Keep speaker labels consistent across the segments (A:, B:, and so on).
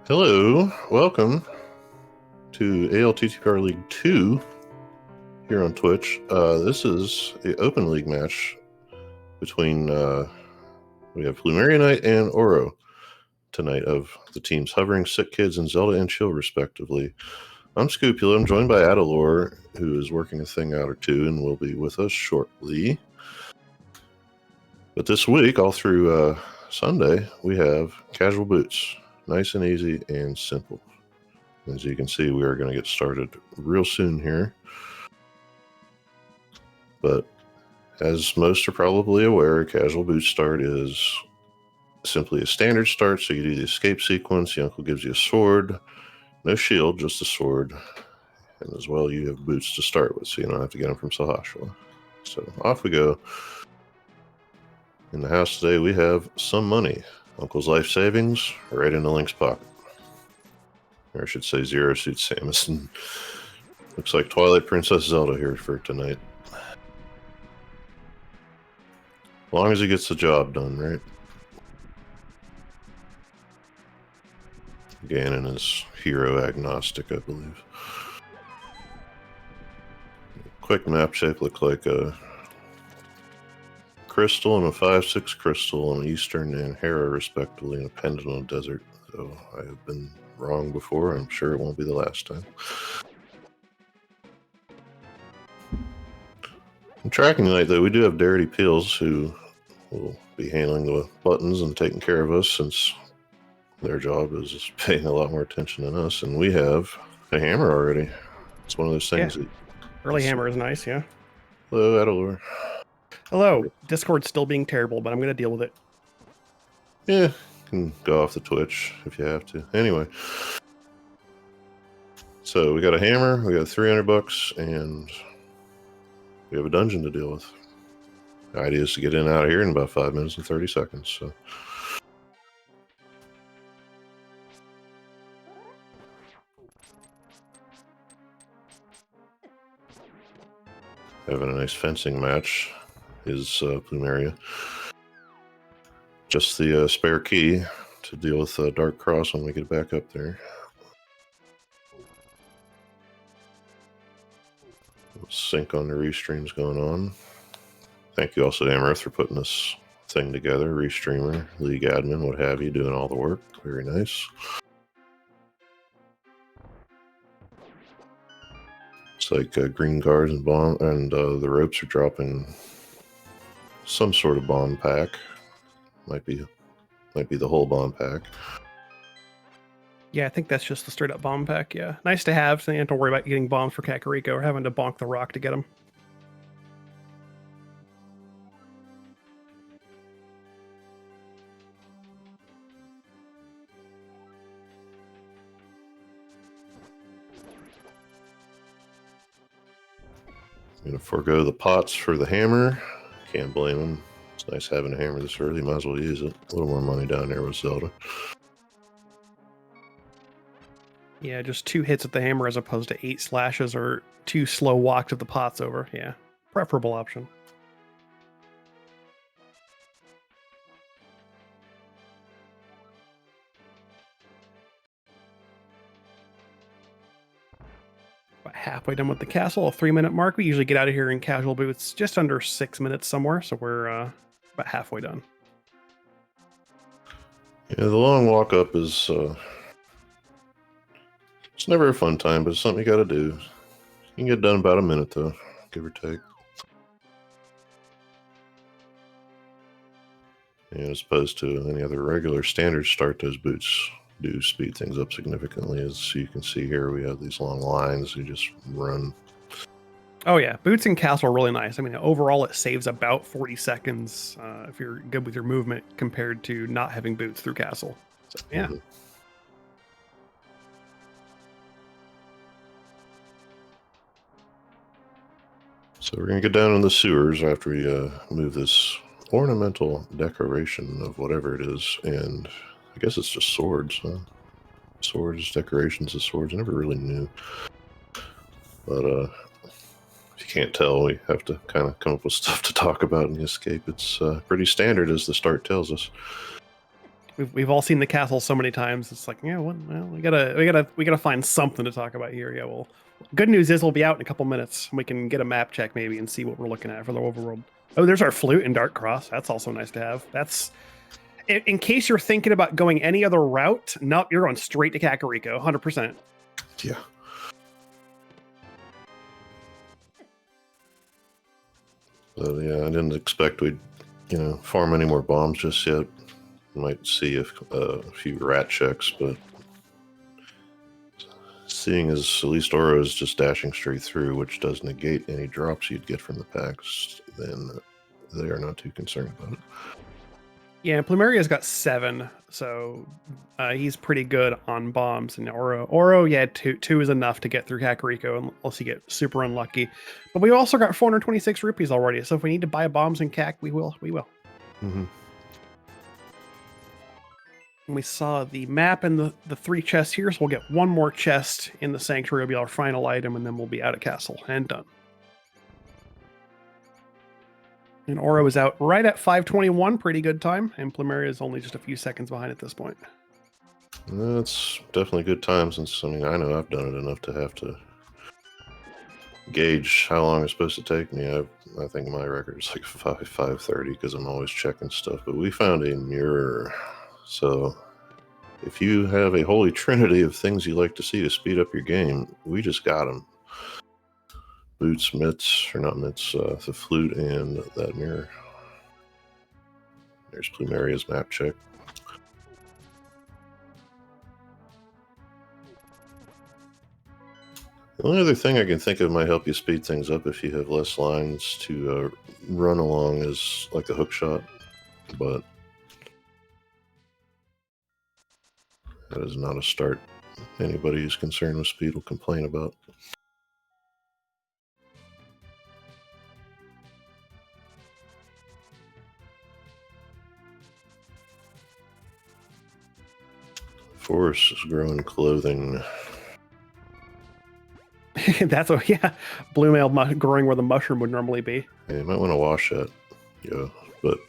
A: Hello, welcome to ALTTPR League 2 here on Twitch. This is the Open League match between, we have PlumeriaKnight and Oro tonight of the teams Hovering Sick Kids and Zelda and Chill, respectively. I'm Scoopula. I'm joined by Adalor, who is working a thing out or two and will be with us shortly. But this week, all through Sunday, we have casual boots. Nice and easy and simple. As you can see, we are going to get started real soon here. But as most are probably aware, a casual boot start is simply a standard start. So you do the escape sequence. The uncle gives you a sword, no shield, just a sword. And as well, you have boots to start with, so you don't have to get them from Sahashua. So off we go. In the house today, we have some money. Uncle's life savings right in the Link's pocket. Or I should say Zero Suit Samus. And looks like Twilight Princess Zelda here for tonight. As long as he gets the job done, right? Ganon is hero agnostic, I believe. Quick map shape look like a crystal and a 5-6 crystal on Eastern and Hera, respectively, and a pendant on desert. So I have been wrong before. I'm sure it won't be the last time. In tracking tonight, though, we do have Darity Peels, who will be handling the buttons and taking care of us, since their job is just paying a lot more attention than us. And we have a hammer already. It's one of those things.
B: Yeah. Early hammer is nice, yeah.
A: Hello, Adalor.
B: Hello. Discord's still being terrible, but I'm going to deal with it.
A: Yeah, you can go off the Twitch if you have to. Anyway. So we got a hammer, we got $300, and we have a dungeon to deal with. The idea is to get in and out of here in about 5 minutes and 30 seconds. So having a nice fencing match is Plumeria. Just the spare key to deal with Dark Cross when we get back up there. Sync on the restreams going on. Thank you also to Amaranth for putting this thing together. Restreamer, league admin, what have you, doing all the work. Very nice. It's like green guards and bomb, and the ropes are dropping some sort of bomb pack. Might be the whole bomb pack.
B: Yeah, I think that's just the straight up bomb pack, yeah. Nice to have, so you don't have to worry about getting bombs for Kakariko or having to bonk the rock to get them.
A: I'm going to forego the pots for the hammer. Can't blame him. It's nice having a hammer this early. Might as well use it. A little more money down there with Zelda.
B: Yeah, just 2 hits at the hammer as opposed to 8 slashes or 2 slow walks of the pots over. Yeah, preferable option. About halfway done with the castle, a 3-minute mark. We usually get out of here in casual boots just under 6 minutes somewhere, so we're about halfway done.
A: Yeah, the long walk up is it's never a fun time, but it's something you got to do. You can get done about a minute though, give or take. And as opposed to any other regular standard start, those boots do speed things up significantly. As you can see here, we have these long lines. You just run.
B: Oh yeah, boots in castle are really nice. I mean, overall it saves about 40 seconds if you're good with your movement compared to not having boots through castle. So yeah.
A: Mm-hmm. So we're going to get down in the sewers after we move this ornamental decoration of whatever it is. And I guess it's just swords, huh? Swords, decorations of swords. I never really knew. But if you can't tell, we have to kind of come up with stuff to talk about in the escape. It's pretty standard, as the start tells us.
B: We've all seen the castle so many times. It's like, yeah, well, we gotta find something to talk about here. Yeah, well, good news is we'll be out in a couple minutes. We can get a map check maybe and see what we're looking at for the overworld. Oh, there's our flute in Dark Cross. That's also nice to have. That's in case you're thinking about going any other route. Nope, you're going straight to Kakariko, 100%.
A: Yeah. So yeah, I didn't expect we'd, farm any more bombs just yet. Might see a few rat checks, but seeing as at least Oro is just dashing straight through, which does negate any drops you'd get from the packs, then they are not too concerned about it.
B: Yeah, Plumeria's got 7, so he's pretty good on bombs. And Oro, yeah, two is enough to get through Kakariko unless you get super unlucky. But we've also got 426 rupees already, so if we need to buy bombs in Kak, we will.
A: Mm-hmm.
B: And we saw the map and the 3 chests here, so we'll get 1 more chest in the Sanctuary. It'll be our final item, and then we'll be out of Castle and done. And Oro is out right at 5:21, pretty good time, and Plumeria is only just a few seconds behind at this point.
A: That's definitely good time, since, I know I've done it enough to have to gauge how long it's supposed to take me. I think my record is like 5:30 because I'm always checking stuff. But we found a mirror. So if you have a holy trinity of things you like to see to speed up your game, we just got them. Boots, mitts, or not mitts, the flute and that mirror. There's Plumeria's map check. The only other thing I can think of might help you speed things up if you have less lines to run along is like a hook shot, but that is not a start anybody who's concerned with speed will complain about. Forest is growing clothing.
B: That's blue mail growing where the mushroom would normally be.
A: Hey, you might want to wash that. Yeah, but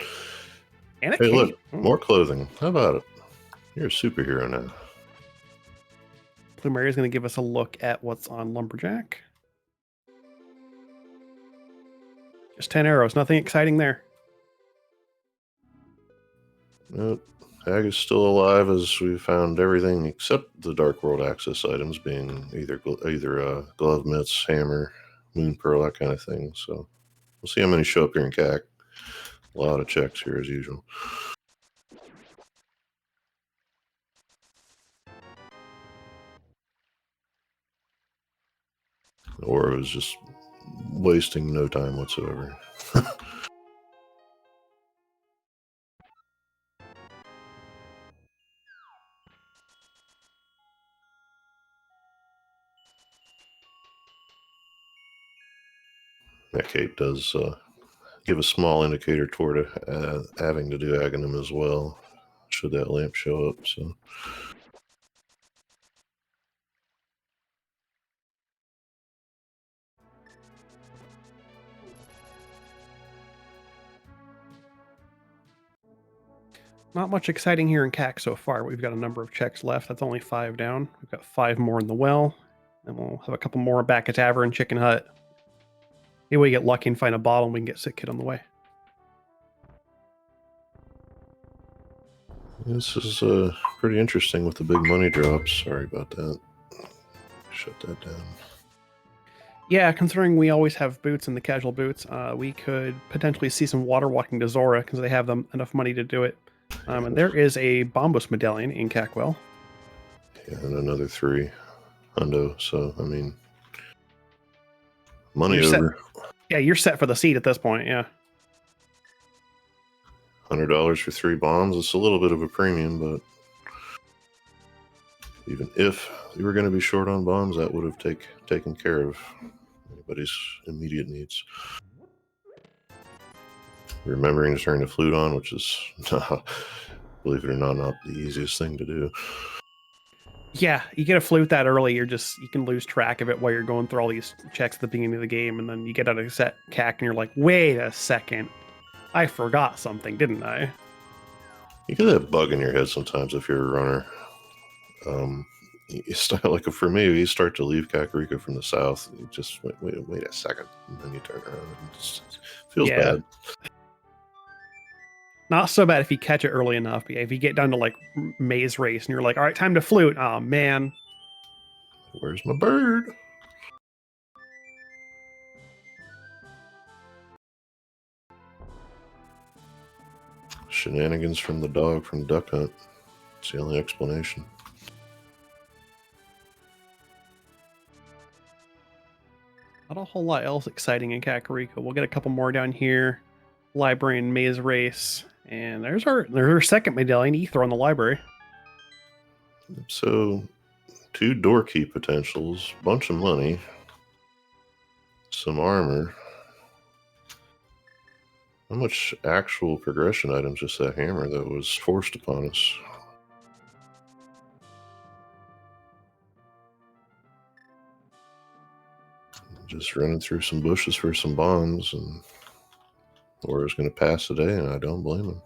B: And
A: hey, look, more clothing. How about it? You're a superhero now.
B: Plumeria is going to give us a look at what's on Lumberjack. Just 10 arrows, nothing exciting there.
A: Nope. Hag is still alive, as we found everything except the Dark World access items, being either glove mitts, hammer, moon pearl, that kind of thing. So we'll see how many show up here in CAC. A lot of checks here as usual. Oro is just wasting no time whatsoever. That cape does give a small indicator toward having to do Aghanim as well, should that lamp show up. So
B: not much exciting here in CAC so far. We've got a number of checks left. That's only 5 down. We've got 5 more in the well, and we'll have a couple more back at Tavern, Chicken Hut. Maybe we get lucky and find a bottle, and we can get Sick Kid on the way.
A: this is pretty interesting with the big money drops. Sorry about that. Shut that down.
B: Yeah, considering we always have boots in the casual boots, we could potentially see some water walking to Zora because they have enough money to do it. And there is a Bombos medallion in Cackwell.
A: Yeah, and another 3 hundo. So, money
B: You're
A: over.
B: Yeah, you're set for the seat at this point, yeah.
A: $100 for 3 bombs. It's a little bit of a premium, but even if you were going to be short on bombs, that would have taken care of anybody's immediate needs. Remembering to turn the flute on, which is, believe it or not the easiest thing to do.
B: Yeah, you get a flute that early, you can lose track of it while you're going through all these checks at the beginning of the game, and then you get out of set CAC and you're like, wait a second, I forgot something, didn't I?
A: You get that bug in your head sometimes if you're a runner. You start, like for me, you start to leave Kakariko from the south. You just wait a second, and then you turn around and it just feels bad.
B: Not so bad if you catch it early enough. But if you get down to like maze race and you're like, all right, time to flute. Oh man.
A: Where's my bird? Shenanigans from the dog from Duck Hunt. It's the only explanation.
B: Not a whole lot else exciting in Kakariko. We'll get a couple more down here. Library and maze race. And there's our second medallion, Ether, on the library.
A: So, 2 door key potentials, bunch of money, some armor. How much actual progression items? Just that hammer that was forced upon us. Just running through some bushes for some bombs, and Laura's going to pass the day, and I don't blame him.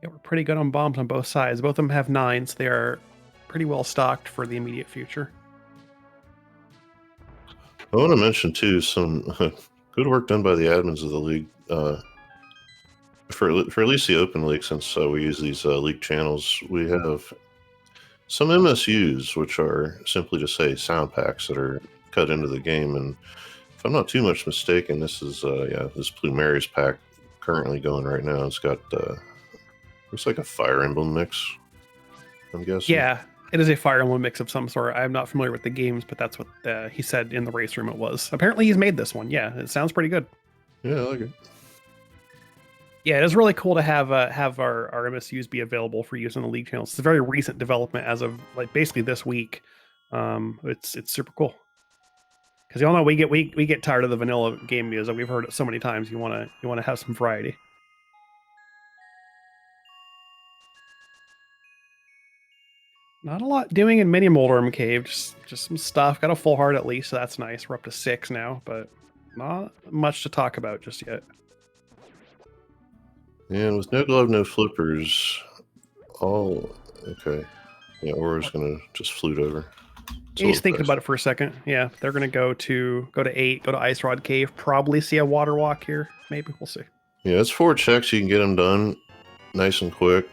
B: Yeah, we're pretty good on bombs on both sides. Both of them have 9s. They are pretty well stocked for the immediate future.
A: I want to mention, too, some good work done by the admins of the league. For at least the open league, since we use these league channels, we have some MSUs, which are simply to say sound packs that are cut into the game. And if I'm not too much mistaken, this is this Plumeria's pack currently going right now. It's got looks like a Fire Emblem mix, I'm guessing.
B: Yeah, it is a Fire Emblem mix of some sort. I'm not familiar with the games, but that's what he said in the race room it was. Apparently he's made this one. Yeah, it sounds pretty good.
A: Yeah, I like it.
B: Yeah, it is really cool to have our MSUs be available for use on the league channels. It's a very recent development as of like basically this week. It's super cool. Because y'all know we get tired of the vanilla game music. We've heard it so many times. You wanna have some variety. Not a lot doing in Mini Moldorm Cave. Just some stuff. Got a full heart at least, so that's nice. We're up to 6 now, but not much to talk about just yet.
A: And with no glove, no flippers, all okay. Yeah, Aura's gonna just flute over.
B: He's thinking about it for a second. Yeah, they're gonna go to 8, go to Ice Rod Cave. Probably see a water walk here. Maybe we'll see.
A: Yeah, it's 4 checks. You can get them done nice and quick.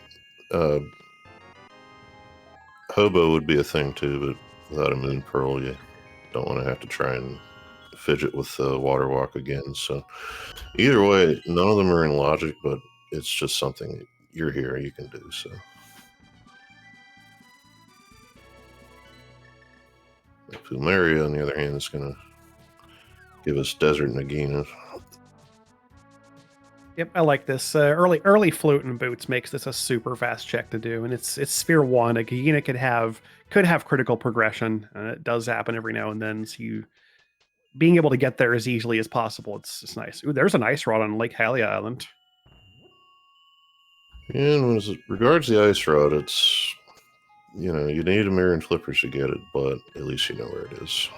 A: Hobo would be a thing too, but without a Moon Pearl, you don't want to have to try and fidget with the water walk again. So either way, none of them are in logic, but it's just something you're here, you can do. So Plumeria, on the other hand, is going to give us Desert Nagina.
B: Yep, I like this. Early flute and boots makes this a super fast check to do, and it's sphere 1. A Nagina could have critical progression, and it does happen every now and then. So you being able to get there as easily as possible, it's nice. Ooh, there's an ice rod on Lake Hylia Island.
A: And as regards the ice rod, it's you need a mirror and flippers to get it, but at least you know where it is.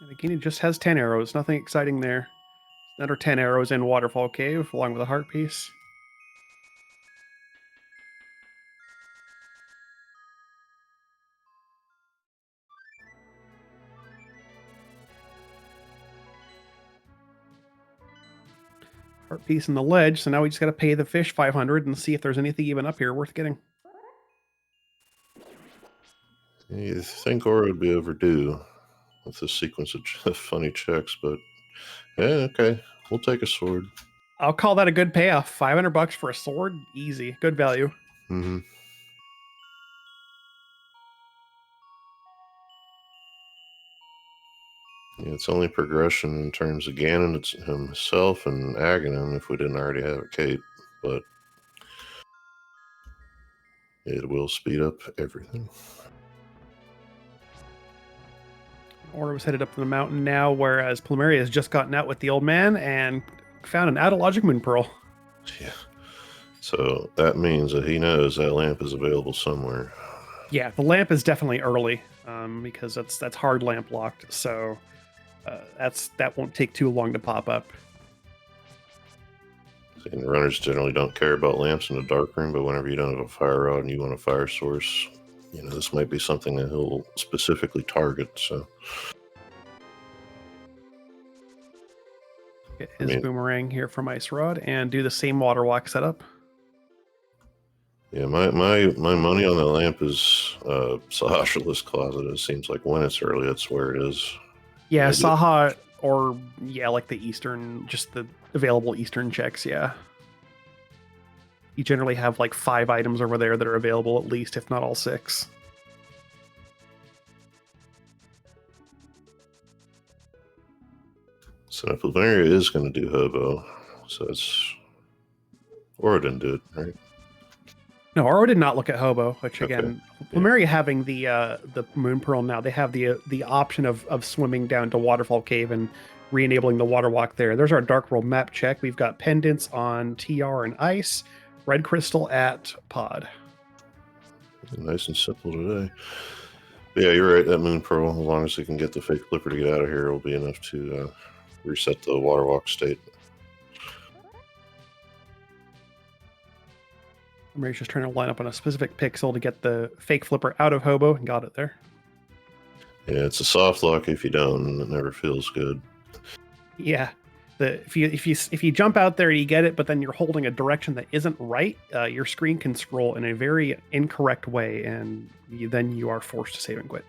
B: And Nagina just has 10 arrows. Nothing exciting there. Another 10 arrows in Waterfall Cave, along with a heart piece. Heart piece in the ledge, so now we just got to pay the fish 500 and see if there's anything even up here worth getting.
A: You think Aura would be overdue with this sequence of funny checks, but yeah, okay, we'll take a sword.
B: I'll call that a good payoff. $500 for a sword, easy, good value.
A: Mm-hmm. Yeah, it's only progression in terms of Ganon himself and Aghanim if we didn't already have a cape, but it will speed up everything.
B: Aura was headed up to the mountain now, whereas Plumeria has just gotten out with the old man and found an out-of-logic Moon Pearl.
A: Yeah. So that means that he knows that lamp is available somewhere.
B: Yeah, the lamp is definitely early because that's hard lamp locked. So That won't take too long to pop up.
A: And runners generally don't care about lamps in a dark room, but whenever you don't have a fire rod and you want a fire source, this might be something that he'll specifically target. So
B: Get his boomerang here from Ice Rod and do the same water walk setup.
A: Yeah, my money on the lamp is Sahasha's Closet. It seems like when it's early, that's where it is.
B: Yeah, Saha or like the Eastern, just the available Eastern checks. Yeah, you generally have like 5 items over there that are available at least, if not all 6.
A: So now Plumeria is going to do Hobo, so it's Oro didn't do it, right?
B: No, Oro did not look at Hobo, which again, okay. Plumeria having the Moon Pearl now, they have the option of swimming down to Waterfall Cave and re-enabling the water walk there. There's our Dark World map check. We've got pendants on TR and Ice, red crystal at Pod.
A: Nice and simple today. But yeah, you're right. That Moon Pearl, as long as they can get the fake flipper to get out of here, will be enough to reset the water walk state.
B: Mary's just trying to line up on a specific pixel to get the fake flipper out of Hobo, and got it there.
A: Yeah, it's a soft lock if you don't, and it never feels good.
B: Yeah, if you jump out there, you get it, but then you're holding a direction that isn't right. Your screen can scroll in a very incorrect way, and then you are forced to save and quit.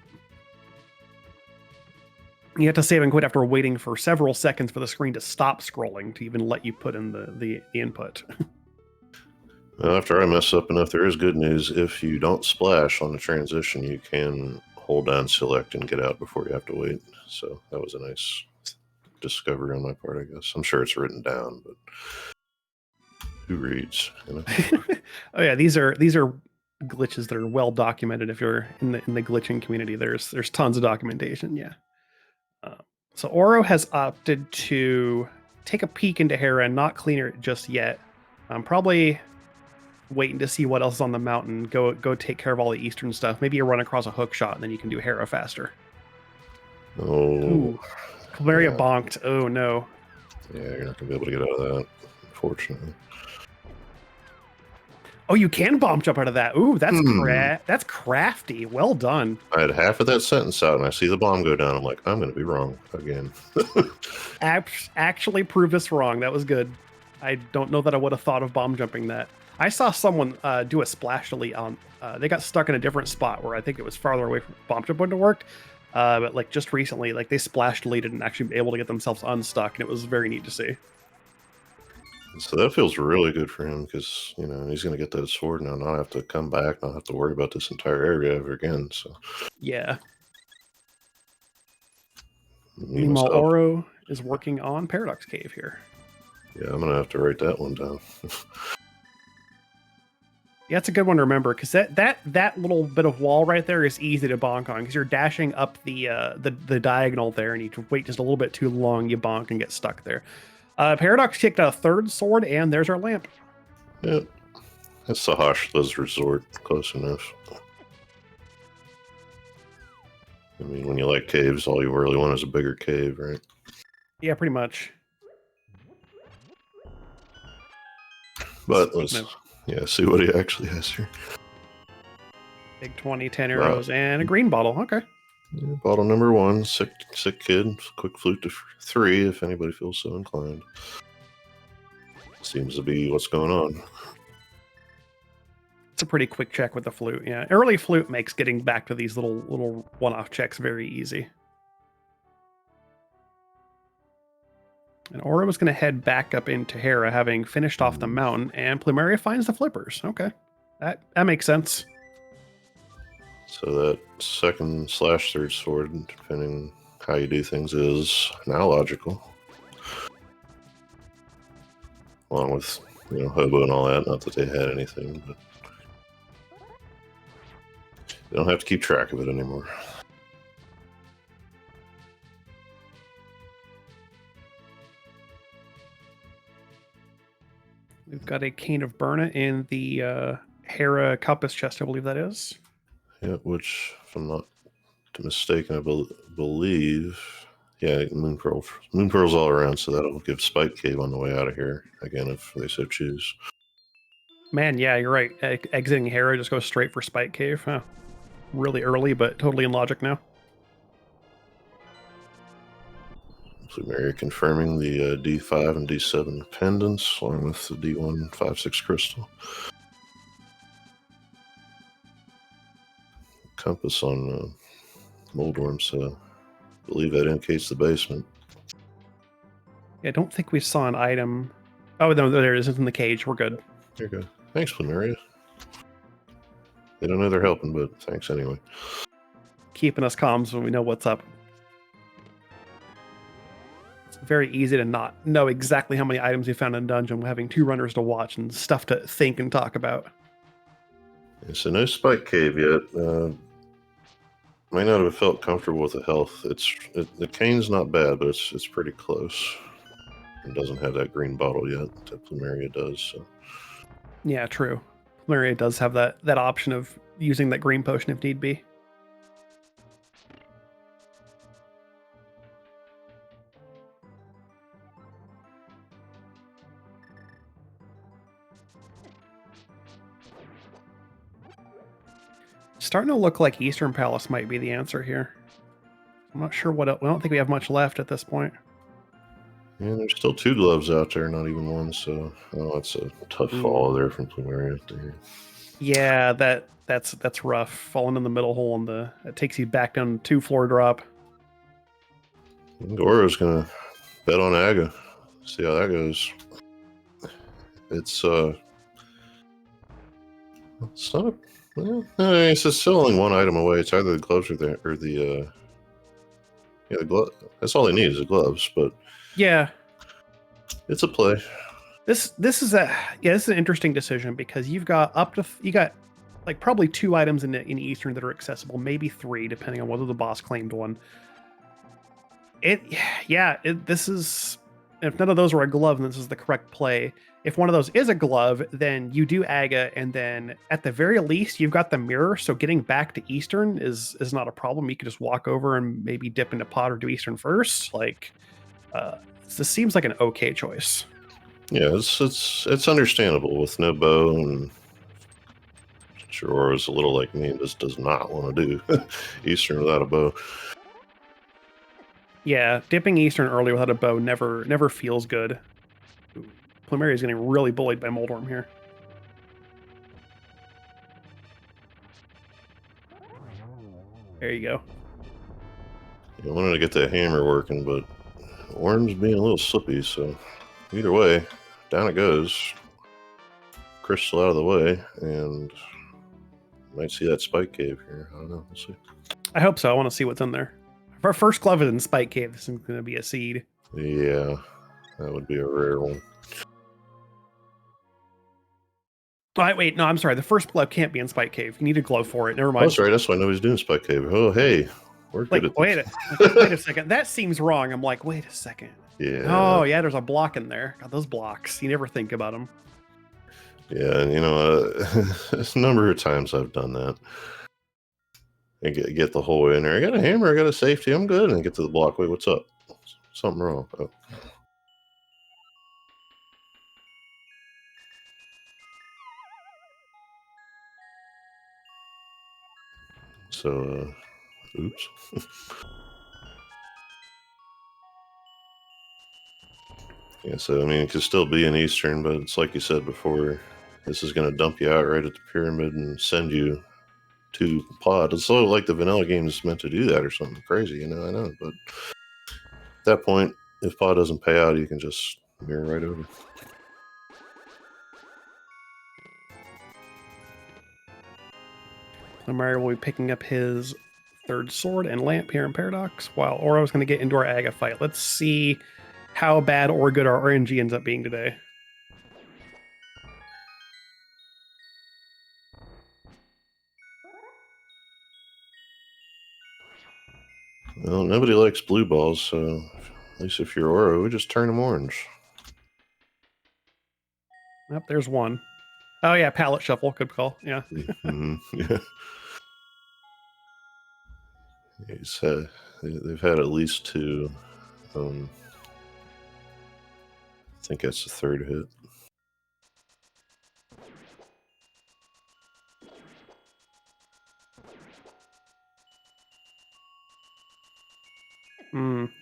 B: You have to save and quit after waiting for several seconds for the screen to stop scrolling to even let you put in the input.
A: Well, after I mess up enough, there is good news. If you don't splash on the transition, you can hold down select and get out before you have to wait. So that was a nice discovery on my part, I guess. I'm sure it's written down, but who reads?
B: Oh yeah, these are glitches that are well documented. If you're in the glitching community, there's tons of documentation. Yeah. So Oro has opted to take a peek into Hera and not clean her just yet. Probably waiting to see what else is on the mountain. Go take care of all the Eastern stuff. Maybe you run across a hook shot and then you can do Hera faster.
A: Oh,
B: Plumeria bonked. Oh no.
A: Yeah, you're not gonna be able to get out of that, unfortunately.
B: Oh, you can bomb jump out of that. Ooh, that's crafty. Well done.
A: I had half of that sentence out, and I see the bomb go down. I'm like, I'm going to be wrong again.
B: Actually proved us wrong. That was good. I don't know that I would have thought of bomb jumping that. I saw someone do a splash delete on. They got stuck in a different spot where I think it was farther away from bomb jump wouldn't have worked. But like just recently, like they splash deleted and actually able to get themselves unstuck, and it was very neat to see.
A: So that feels really good for him because, he's going to get that sword now, not have to come back, not have to worry about this entire area ever again. So
B: yeah. Meanwhile, Oro is working on Paradox Cave here.
A: Yeah, I'm going to have to write that one down.
B: Yeah, it's a good one to remember because that little bit of wall right there is easy to bonk on because you're dashing up the diagonal there, and you wait just a little bit too long, you bonk and get stuck there. Paradox kicked a third sword, and there's our lamp.
A: Yep. That's the Hashta's resort. Close enough. I mean, when you like caves, all you really want is a bigger cave, right?
B: Yeah, pretty much.
A: But let's see what he actually has here.
B: Big 20, 10 arrows, and a green bottle. Okay.
A: Yeah, bottle number 1, sick kid. Quick flute to 3 if anybody feels so inclined. Seems to be what's going on.
B: It's a pretty quick check with the flute. Yeah, early flute makes getting back to these little one-off checks very easy. And Oro was going to head back up into Hera, having finished off the mountain, and Plumeria finds the flippers. Okay, that makes sense.
A: So that second/third sword, depending how you do things, is now logical. Along with, Hobo and all that. Not that they had anything, but they don't have to keep track of it anymore.
B: We've got a Cane of Burna in the Hera Compass chest, I believe that is.
A: Yeah, which, if I'm not mistaken, I believe Yeah, moon pearls all around, so that'll give Spike Cave on the way out of here again if they so choose.
B: Man, yeah, you're right. Exiting Hera just goes straight for Spike Cave. Huh. Really early, but totally in logic now.
A: Plumeria confirming the D5 and D7 pendants, along with the D1 5/6 crystal. Compass on Moldworm, so I believe that indicates the basement.
B: Yeah, I don't think we saw an item. Oh, no, there it is. It's in the cage. We're good.
A: There you go. Thanks, Plumeria. They don't know they're helping, but thanks anyway.
B: Keeping us comms when we know what's up. It's very easy to not know exactly how many items we found in a dungeon, having 2 runners to watch and stuff to think and talk about.
A: Yeah, so no Spike Cave yet. Might not have felt comfortable with the health. The cane's not bad, but it's pretty close. It doesn't have that green bottle yet that Plumeria does. So.
B: Yeah, true. Plumeria does have that option of using that green potion if need be. Starting to look like Eastern Palace might be the answer here. I'm not sure what else. I don't think we have much left at this point.
A: Yeah, there's still 2 gloves out there, not even one. So, that's a tough fall there from Plumeria.
B: Yeah, that's rough. Falling in the middle hole and it takes you back down 2 floor drop.
A: Goro's gonna bet on Aga. See how that goes. It's not a. Well, it's still only 1 item away. It's either the gloves or the the glove. That's all they need is the gloves. But
B: yeah,
A: it's a play.
B: This is an interesting decision because you got like probably 2 items in Eastern that are accessible, maybe 3 depending on whether the boss claimed one. This is, if none of those were a glove, then this is the correct play. If one of those is a glove, then you do Aga, and then at the very least, you've got the mirror. So getting back to Eastern is not a problem. You can just walk over and maybe dip into Pod or do Eastern first. Like, this seems like an okay choice.
A: Yeah, it's understandable with no bow, and sure is a little like me and just does not want to do Eastern without a bow.
B: Yeah, dipping Eastern early without a bow never feels good. Plumeria is getting really bullied by Moldworm here. There you go.
A: I wanted to get that hammer working, but Worm's being a little slippy, so either way, down it goes. Crystal out of the way, and might see that Spike Cave here. I don't know. We'll see.
B: I hope so. I want to see what's in there. If our first glove is in Spike Cave, this is going to be a seed.
A: Yeah, that would be a rare one.
B: Oh, wait, no, I'm sorry. The first glove can't be in Spike Cave. You need a glove for it. Never mind.
A: Oh, that's right. That's why nobody's doing Spike Cave. Oh, hey, we're good at
B: wait a second. That seems wrong. I'm like, wait a second.
A: Yeah.
B: Oh, yeah, there's a block in there. God, those blocks. You never think about them.
A: Yeah, and a number of times I've done that. I get the whole way in there. I got a hammer. I got a safety. I'm good. And I get to the block. Wait, what's up? Something wrong. Oh. So, oops. Yeah, so I mean, it could still be an Eastern, but it's like you said before, this is going to dump you out right at the pyramid and send you to Pod. It's sort of like the vanilla game is meant to do that or something crazy, I know. But at that point, if Pod doesn't pay out, you can just mirror right over.
B: Mario will be picking up his 3rd sword and lamp here in Paradox, while Oro's going to get into our Aga fight. Let's see how bad or good our RNG ends up being today.
A: Well, nobody likes blue balls, so at least if you're Oro, we just turn them orange.
B: Yep, there's one. Oh yeah, palette shuffle, good call. Yeah.
A: Yeah. they've had at least 2. I think that's the 3rd hit.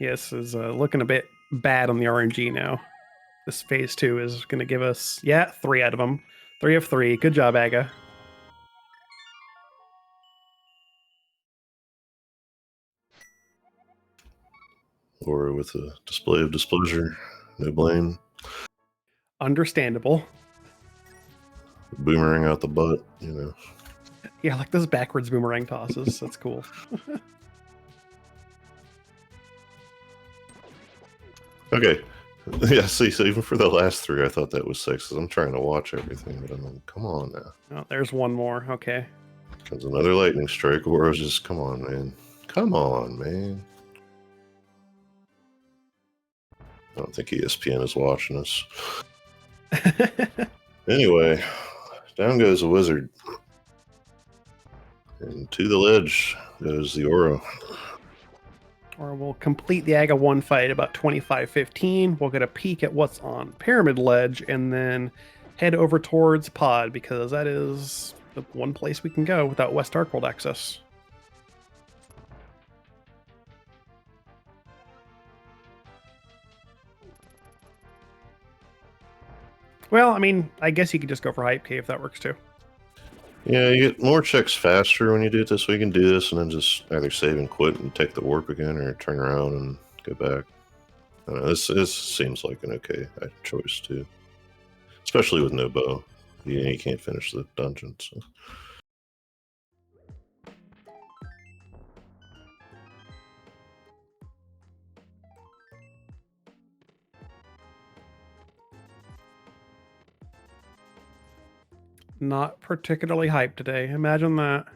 B: Yes, is looking a bit bad on the RNG now. This phase 2 is going to give us, 3 out of them. 3 of 3. Good job, Aga.
A: Or with a display of displeasure, no blame.
B: Understandable.
A: Boomerang out the butt, you know.
B: Yeah, like those backwards boomerang tosses. That's cool.
A: Okay. Yeah, see, so even for the last 3, I thought that was 6. I'm trying to watch everything, but I'm like, come on now.
B: Oh, there's one more. Okay.
A: Comes another lightning strike. Oro's just, come on, man. Come on, man. I don't think ESPN is watching us. Anyway, down goes the wizard. And to the ledge goes the Oro.
B: Or we'll complete the Aga 1 fight about 25:15. We'll get a peek at what's on Pyramid Ledge and then head over towards Pod because that is the one place we can go without West Dark World access. Well, I mean, I guess you could just go for Hype Cave if that works too.
A: Yeah, you get more checks faster when you do it this way. You can do this and then just either save and quit and take the warp again or turn around and go back. I don't know, this seems like an okay choice too. Especially with no bow. You can't finish the dungeon. So.
B: Not particularly hyped today. Imagine that.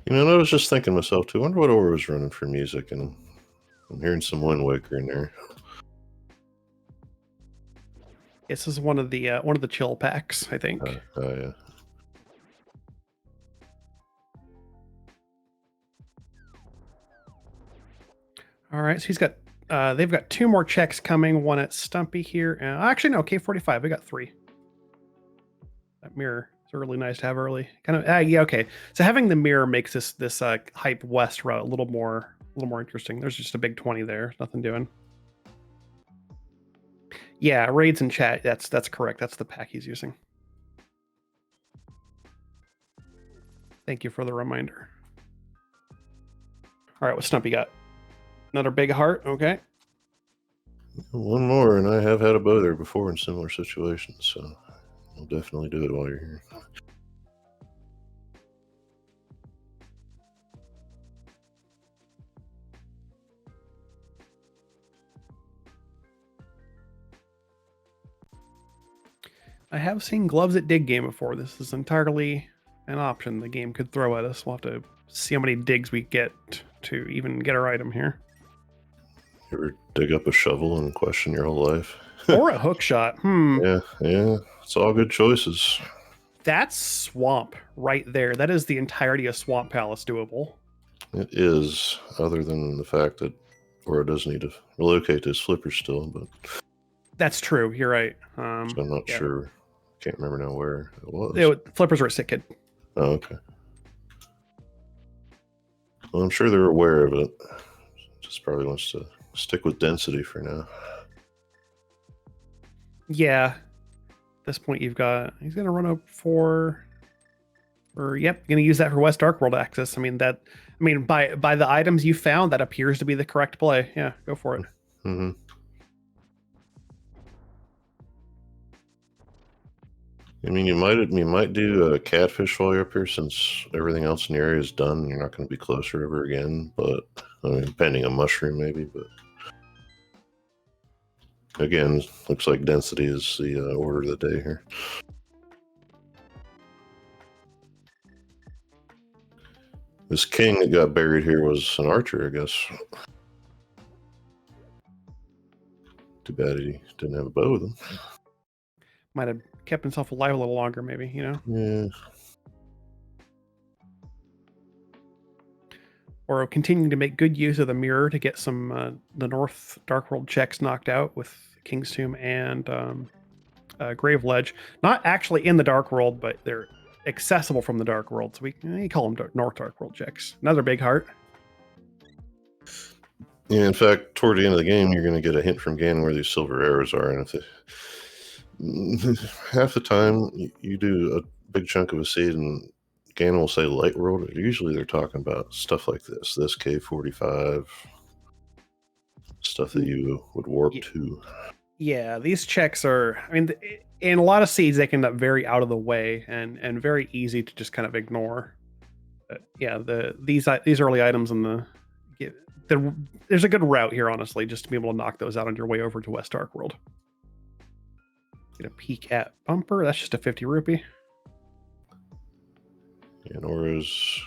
A: You know, I was just thinking to myself too. I wonder what Aura was running for music, and I'm hearing some Wind Waker in there.
B: This is one of the chill packs, I think.
A: Yeah.
B: All right, so he's got. They've got 2 more checks coming. One at Stumpy here. Actually, no, K45. We got 3. That mirror is really nice to have early. Kind of. Yeah. Okay. So having the mirror makes this hype west route a little more interesting. There's just a big 20 there. Nothing doing. Yeah, raids and chat. That's correct. That's the pack he's using. Thank you for the reminder. All right, what Stumpy got? Another big heart. Okay.
A: One more, and I have had a bow there before in similar situations, so I'll definitely do it while you're here.
B: I have seen gloves at dig game before. This is entirely an option the game could throw at us. We'll have to see how many digs we get to even get our item here.
A: You ever dig up a shovel and question your whole life?
B: Or a hook shot.
A: Yeah. It's all good choices.
B: That's swamp right there. That is the entirety of Swamp Palace doable.
A: It is, other than the fact that Aura does need to relocate his flippers still, but
B: that's true. You're right.
A: so I'm not sure. Can't remember now where it was.
B: Flippers were at Sick Kid.
A: Oh, okay. Well, I'm sure they're aware of it. Just probably wants to stick with density for now.
B: Yeah. At this point, he's going to run up for yep, going to use that for West Dark World access. By the items you found, that appears to be the correct play. Yeah, go for it.
A: Mm-hmm. I mean, you might do a catfish while you're up here, since everything else in the area is done. You're not going to be closer ever again, but I mean, depending on mushroom maybe. But again, looks like density is the order of the day here. This king that got buried here was an archer, I guess. Too bad he didn't have a bow with him.
B: Might have kept himself alive a little longer, maybe, you know?
A: Yeah.
B: We're continuing to make good use of the mirror to get some the North Dark World checks knocked out with King's Tomb and Grave Ledge. Not actually in the Dark World, but they're accessible from the Dark World. So we call them North Dark World checks. Another big heart.
A: Yeah, in fact, toward the end of the game, you're going to get a hint from Ganon where these silver arrows are, and if half the time you do a big chunk of a seed and Ganon will say Light World, usually they're talking about stuff like this K45, stuff that you would warp to.
B: Yeah, these checks are, I mean, in a lot of seeds, they can end up very out of the way and very easy to just kind of ignore. But yeah, these early items in there's a good route here, honestly, just to be able to knock those out on your way over to West Dark World. Get a peek at Bumper. That's just a 50 rupee.
A: And Aura's,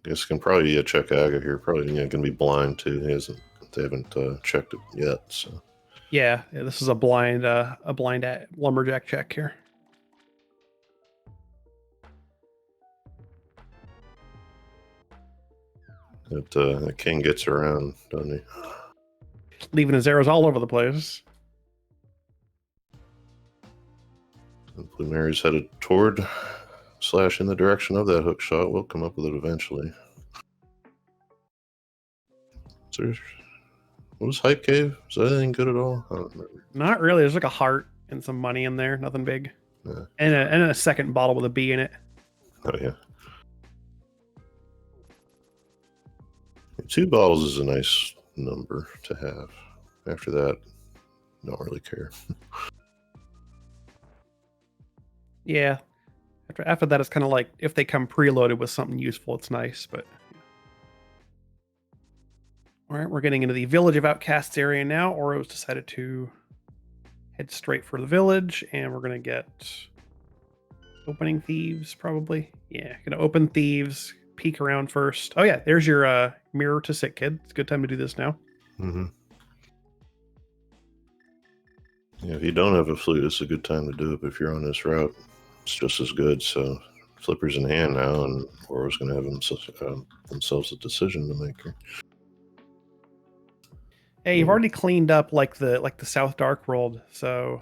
A: I guess, can probably check Aga here. Probably going to be blind too. They haven't checked it yet. So
B: yeah, this is a blind lumberjack check here.
A: The king gets around, doesn't he?
B: Leaving his arrows all over the place.
A: And Plumeria's headed toward / in the direction of that hook shot. We'll come up with it eventually. What was Hype Cave? Is that anything good at all? I don't remember.
B: Not really. There's like a heart and some money in there. Nothing big.
A: Yeah.
B: And a second bottle with a B in it.
A: Oh, yeah. 2 bottles is a nice number to have. After that, don't really care.
B: Yeah. After that, it's kind of like if they come preloaded with something useful, it's nice. But all right, we're getting into the Village of Outcasts area now. Oro's decided to head straight for the village, and we're gonna get opening thieves probably. Yeah, gonna open thieves. Peek around first. Oh yeah, there's your mirror to sit, kid. It's a good time to do this now.
A: Mm-hmm. Yeah, if you don't have a flute, it's a good time to do it. But if you're on this route, it's just as good. So Flipper's in hand now, and Oro's going to have themselves a decision to make here.
B: Hey, you've already cleaned up like the South Dark World, so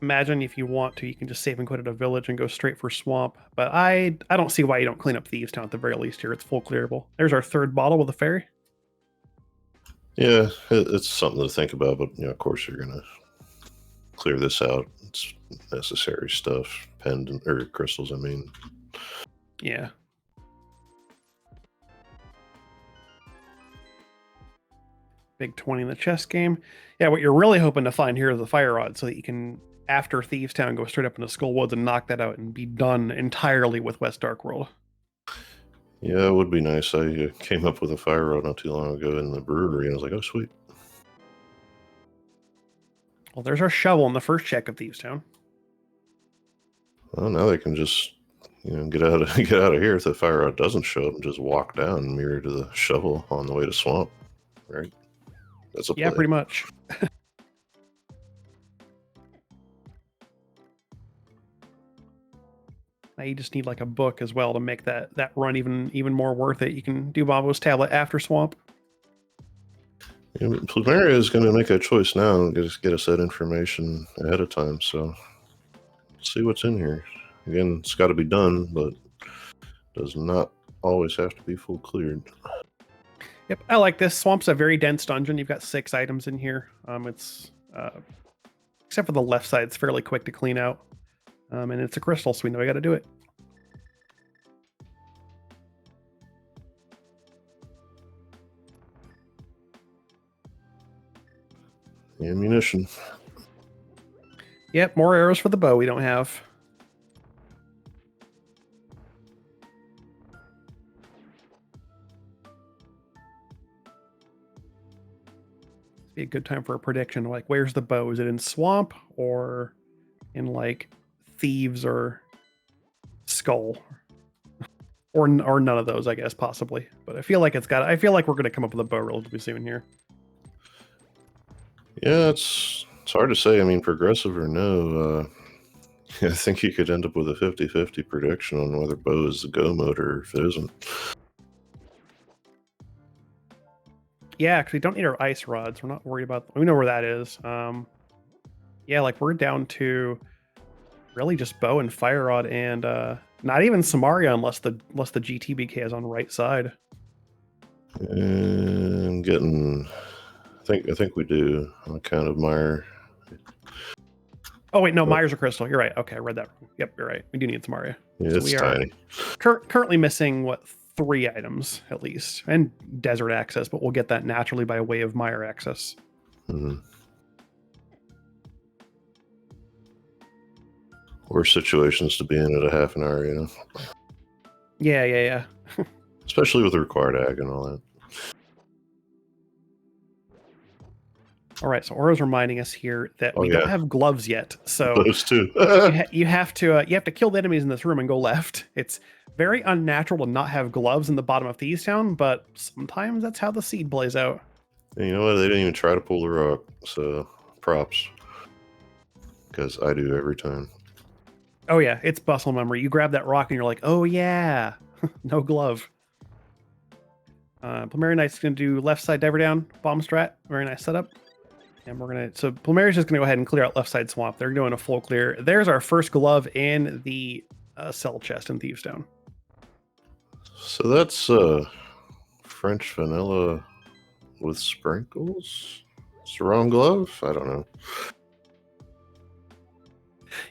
B: imagine if you want to, you can just save and quit at a village and go straight for Swamp. But I don't see why you don't clean up Thieves Town at the very least here. It's full clearable. There's our third bottle with a fairy.
A: Yeah, it's something to think about, but of course you're gonna clear this out. It's necessary stuff, pendant or crystals. I mean,
B: yeah. Big 20 in the chess game. Yeah, what you're really hoping to find here is the fire rod, so that you can, after Thieves Town, go straight up into Skull Woods and knock that out and be done entirely with West Dark World.
A: Yeah, it would be nice. I came up with a fire rod not too long ago in the brewery, and I was like, oh, sweet.
B: Well, there's our shovel in the first check of Thieves Town.
A: Well, now they can just, get out of here if the fire rod doesn't show up and just walk down, mirror to the shovel on the way to Swamp, right? That's a play.
B: Yeah, pretty much. Now you just need like a book as well to make that run even more worth it. You can do Bobo's tablet after Swamp.
A: Yeah, Plumeria is going to make a choice now and just get us that information ahead of time. So let's see what's in here. Again, it's got to be done, but does not always have to be full cleared.
B: Yep, I like this. Swamp's a very dense dungeon. You've got 6 items in here. It's except for the left side, it's fairly quick to clean out. And it's a crystal, so we know we got to do it.
A: Ammunition.
B: Yep, more arrows for the bow we don't have. Be a good time for a prediction. Like, where's the bow? Is it in Swamp or in like Thieves or Skull? Or none of those, I guess, possibly. But I feel like I feel like we're gonna come up with a bow relatively soon here.
A: Yeah, it's hard to say. I mean, progressive or no, I think you could end up with a 50-50 prediction on whether Bo is the go mode or if it isn't.
B: Yeah, because we don't need our ice rods. We're not worried about. We know where that is. Yeah, like we're down to really just bow and fire rod, and not even Samaria unless the GTBK is on the right side.
A: And getting, I think we do on account of Meyer.
B: Oh wait, no, Myers or Crystal. You're right. Okay, I read that. Yep, you're right. We do need Samaria.
A: Yeah,
B: So
A: it's
B: we are
A: tiny.
B: currently missing what 3 items at least, and desert access, but we'll get that naturally by way of Meyer access.
A: Mm-hmm. Or situations to be in at a half an hour, you know.
B: Yeah.
A: Especially with the required ag and all that.
B: All right, so Oro's reminding us here that we don't have gloves yet. So
A: those two.
B: you have to kill the enemies in this room and go left. It's very unnatural to not have gloves in the bottom of Thieves Town, but sometimes that's how the seed plays out.
A: And you know what? They didn't even try to pull the rock, so props. Because I do every time.
B: Oh yeah, it's muscle memory. You grab that rock and you're like, oh yeah, no glove. PlumeriaKnight's going to do left side diver down, bomb strat. Very nice setup. And we're going to, so Plumeria's just going to go ahead and clear out left side swamp. They're doing a full clear. There's our first glove in the cell chest in Thieves Town.
A: So that's French vanilla with sprinkles? It's the wrong glove? I don't know.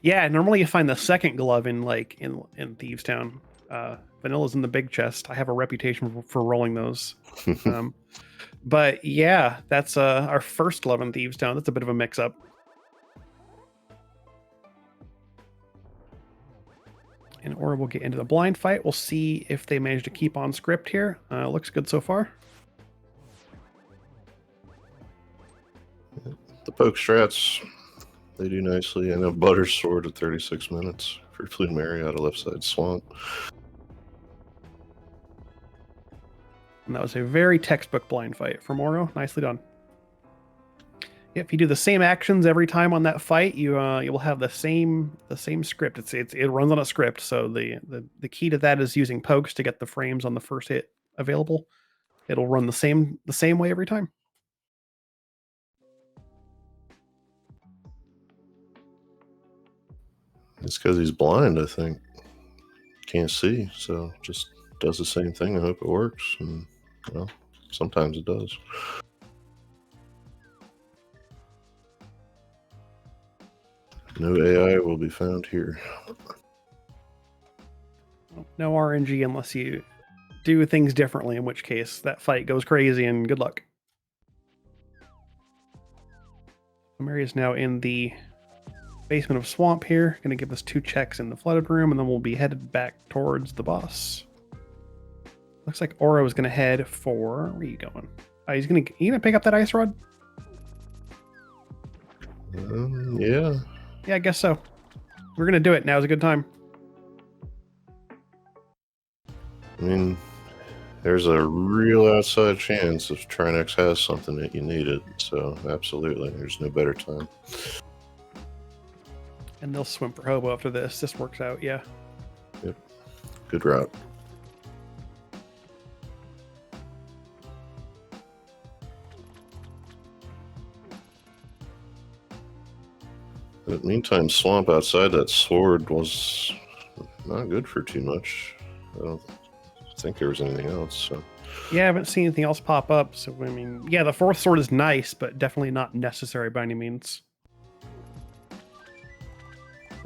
B: Yeah, normally you find the second glove in in Thieves Town. Vanilla's in the big chest. I have a reputation for rolling those. But yeah, that's our first glove in Thieves Town. That's a bit of a mix-up. And Aura will get into the blind fight. We'll see if they manage to keep on script here. Looks good so far.
A: The poke strats, they do nicely. I know Butter's sword at 36 minutes for Plumeria out of left side swamp.
B: And that was a very textbook blind fight from Oro. Nicely done. If you do the same actions every time on that fight, you will have the same script. It runs on a script. So the key to that is using pokes to get the frames on the first hit available. It'll run the same way every time.
A: It's because he's blind, I think. Can't see, so just does the same thing. I hope it works. And well, sometimes it does. No AI will be found here.
B: No RNG unless you do things differently, in which case that fight goes crazy and good luck. Mary is now in the basement of swamp here. Going to give us 2 checks in the flooded room, and then we'll be headed back towards the boss. Looks like Oro is going to head for... Where are you going? You gonna pick up that ice rod?
A: Yeah.
B: Yeah, I guess so. We're going to do it. Now's a good time.
A: I mean, there's a real outside chance if Trinex has something that you need it. So, absolutely. There's no better time.
B: And they'll swim for Hobo after this. This works out, yeah.
A: Yep. Good route. In the meantime, swamp outside that sword was not good for too much. I don't think there was anything else. So.
B: Yeah, I haven't seen anything else pop up. So, I mean, yeah, the 4th sword is nice, but definitely not necessary by any means.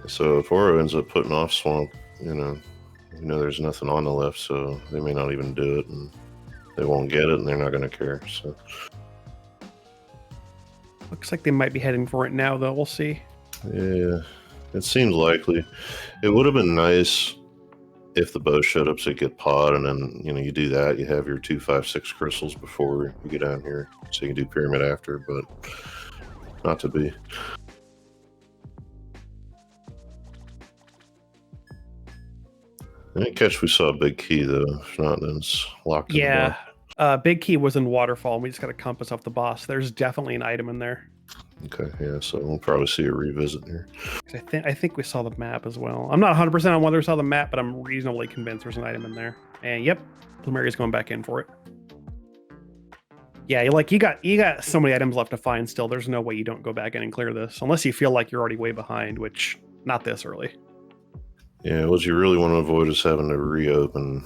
A: So if Oro ends up putting off swamp, you know there's nothing on the left, so they may not even do it, and they won't get it, and they're not going to care. So.
B: Looks like they might be heading for it now, though. We'll see.
A: Yeah, it seems likely. It would have been nice if the bow showed up so you get pod, and then you do that. You have your 2, 5, 6 crystals before you get down here, so you can do pyramid after, but not to be. I didn't catch we saw a big key though. If not, then it's locked.
B: Yeah, big key was in waterfall. And we just got a compass off the boss. There's definitely an item in there.
A: Okay, yeah, so we'll probably see a revisit here.
B: I think we saw the map as well. I'm not 100% on whether we saw the map, but I'm reasonably convinced there's an item in there. And yep, Plumeria's going back in for it. Yeah, you got so many items left to find still. There's no way you don't go back in and clear this, unless you feel like you're already way behind, which not this early.
A: Yeah, what you really want to avoid is having to reopen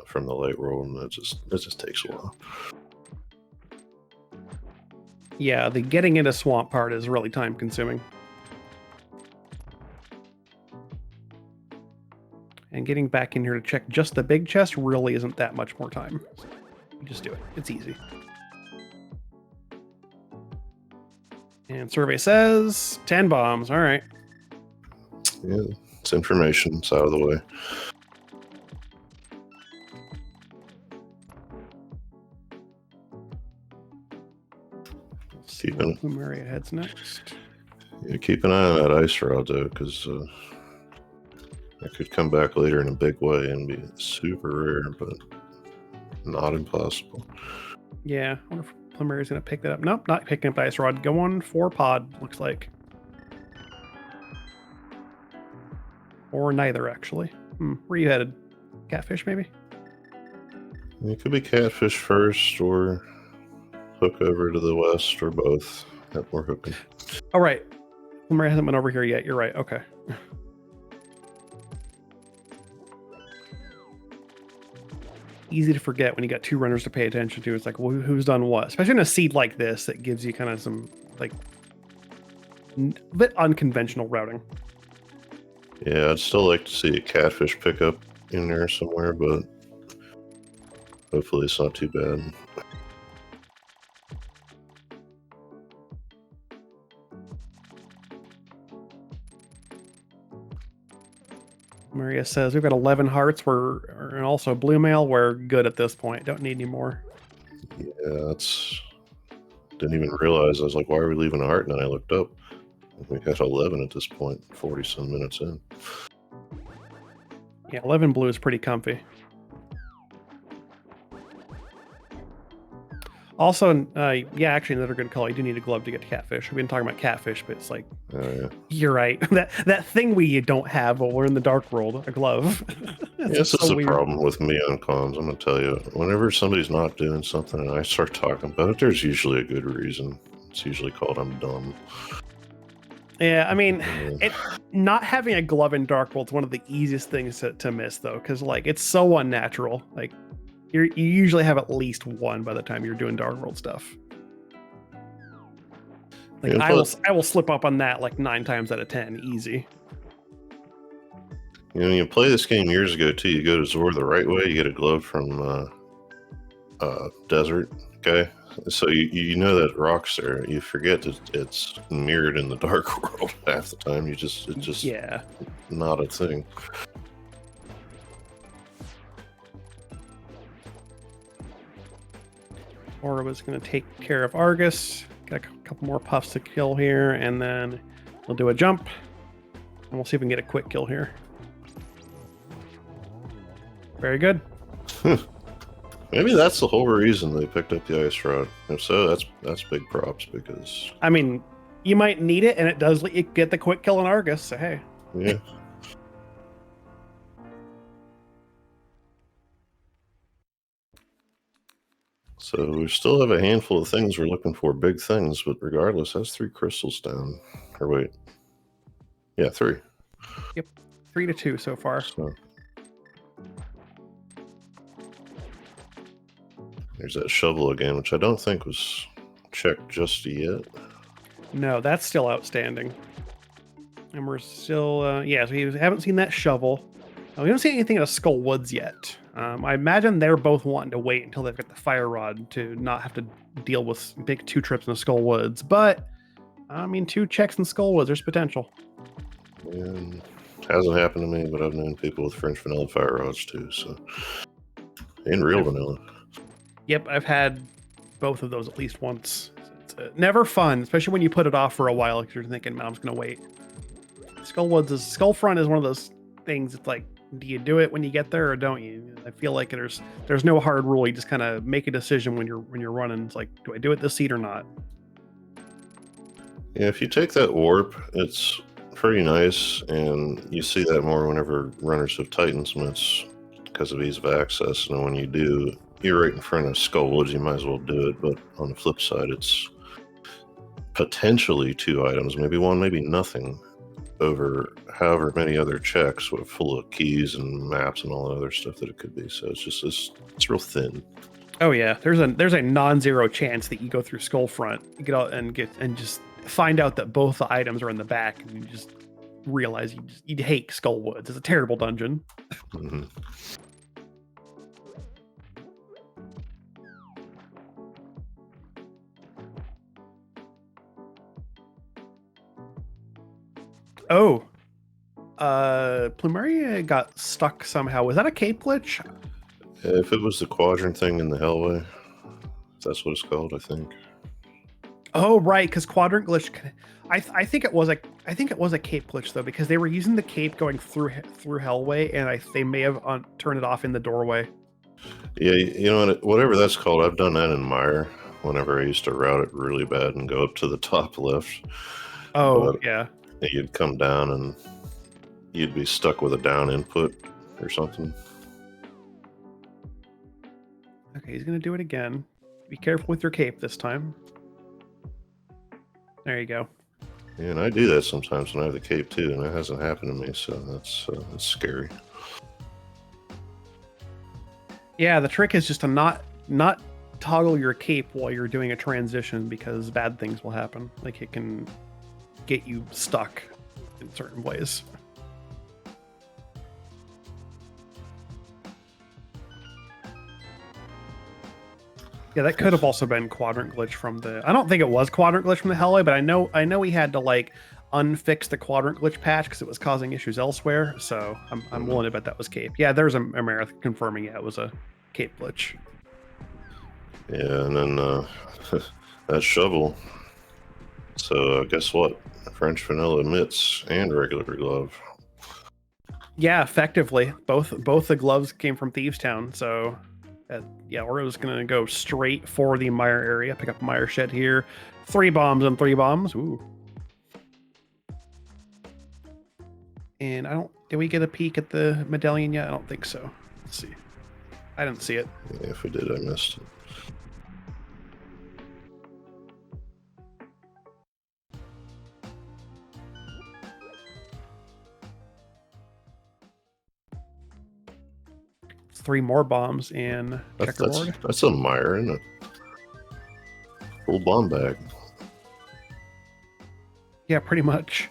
A: from the late world, and that just takes a while.
B: Yeah, the getting into swamp part is really time consuming. And getting back in here to check just the big chest really isn't that much more time. You just do it. It's easy. And survey says 10 bombs. All right.
A: Yeah, it's information. It's out of the way. Keeping
B: Plumeria heads next.
A: Yeah, keep an eye on that ice rod though, because it could come back later in a big way and be super rare, but not impossible.
B: Yeah, I wonder if Plumeria's gonna pick that up. Nope, not picking up the ice rod. Going for pod, looks like. Or neither, actually. Where are you headed? Catfish, maybe?
A: It could be catfish first, or hook over to the west, or both. Yep, we're hooking.
B: All right. Plumeria hasn't been over here yet. You're right. Okay. Easy to forget when you got two runners to pay attention to. It's like, well, who's done what? Especially in a seed like this that gives you kind of some, like, a bit unconventional routing.
A: Yeah, I'd still like to see a catfish pickup in there somewhere, but hopefully it's not too bad.
B: Maria says we've got 11 hearts. And also blue mail. We're good at this point. Don't need any more.
A: Yeah, didn't even realize. I was like, why are we leaving a heart? And then I looked up. We got 11 at this point, 40 some minutes in.
B: Yeah, 11 blue is pretty comfy. Also, yeah, actually another good call. You do need a glove to get to catfish. We've been talking about catfish, but it's like,
A: Yeah.
B: You're right. that thing we don't have while we're in the dark world, a glove.
A: This is a problem with me on comms. I'm gonna tell you, whenever somebody's not doing something and I start talking about it, there's usually a good reason. It's usually called I'm dumb.
B: Yeah, I mean, not having a glove in dark world is one of the easiest things to miss, though, because like it's so unnatural. Like you usually have at least one by the time you're doing dark world stuff. Like I will slip up on that like 9 times out of 10, easy.
A: You know, you play this game years ago too. You go to Zor the right way, you get a glove from Desert. Okay, so you know that rock's there. You forget that it's mirrored in the dark world half the time. It's just not a thing.
B: Aura was going to take care of Argus. Got a couple more puffs to kill here, and then we'll do a jump, and we'll see if we can get a quick kill here. Very good.
A: Maybe that's the whole reason they picked up the ice rod. If so, that's big props, because
B: I mean, you might need it, and it does let you get the quick kill in Argus. So hey,
A: yeah. So we still have a handful of things we're looking for, big things, but regardless, that's 3 crystals down. Or wait. Yeah, 3.
B: Yep. 3 to 2 so far.
A: So there's that shovel again, which I don't think was checked just yet.
B: No, that's still outstanding. And we're still, so we haven't seen that shovel. We haven't seen anything at Skull Woods yet. I imagine they're both wanting to wait until they've got the fire rod to not have to deal with big 2 trips in the Skull Woods. But, I mean, 2 checks in Skull Woods, there's potential.
A: And hasn't happened to me, but I've known people with French vanilla fire rods too, so. In real vanilla.
B: Yep, I've had both of those at least once. It's never fun, especially when you put it off for a while because you're thinking, man, I'm just going to wait. Skullfront is one of those things. It's like, do you do it when you get there or don't you? I feel like there's no hard rule. You just kind of make a decision when you're running. It's like, do I do it this seat or not?
A: Yeah, if you take that warp, it's pretty nice, and you see that more whenever runners have Titan's mitts because of ease of access. And when you do, you're right in front of Skullwoods, you might as well do it. But on the flip side, it's potentially 2 items, maybe 1, maybe nothing, over however many other checks full of keys and maps and all that other stuff that it could be. So it's real thin.
B: Oh yeah, there's a non-zero chance that you go through Skullfront, you get out and just find out that both the items are in the back, and you just realize you hate Skullwoods. It's a terrible dungeon.
A: Mm-hmm.
B: Oh, Plumeria got stuck somehow. Was that a cape glitch?
A: If it was the quadrant thing in the Hellway, if that's what it's called, I think.
B: Oh right, because quadrant glitch. I think it was a cape glitch though, because they were using the cape going through Hellway, and they may have turned it off in the doorway.
A: Yeah, you know what? Whatever that's called, I've done that in Mire. Whenever I used to route it really bad and go up to the top left.
B: Oh
A: but
B: yeah.
A: You'd come down and you'd be stuck with a down input or something.
B: Okay, he's gonna do it again. Be careful with your cape this time. There you go.
A: Yeah, and I do that sometimes when I have the cape too, and that hasn't happened to me, so that's scary.
B: Yeah, the trick is just to not toggle your cape while you're doing a transition, because bad things will happen. Like it can get you stuck in certain ways. Yeah, that could have also been quadrant glitch from the. I don't think it was quadrant glitch from the Hellway, but I know we had to like unfix the quadrant glitch patch because it was causing issues elsewhere. So I'm willing to bet that was cape. Yeah, there's a marathon confirming it was a cape glitch.
A: Yeah, and then that shovel. So guess what? French vanilla mitts and regular glove.
B: Yeah, effectively, both the gloves came from Thieves Town. So, yeah, we're just gonna go straight for the Mire area. Pick up Mire Shed here. 3 bombs and 3 bombs. Ooh. And did we get a peek at the medallion yet? I don't think so. Let's see. I didn't see it.
A: Yeah, if we did, I missed it.
B: It's 3 more bombs in checkerboard.
A: That's a Mire, isn't it? Full bomb bag.
B: Yeah, pretty much.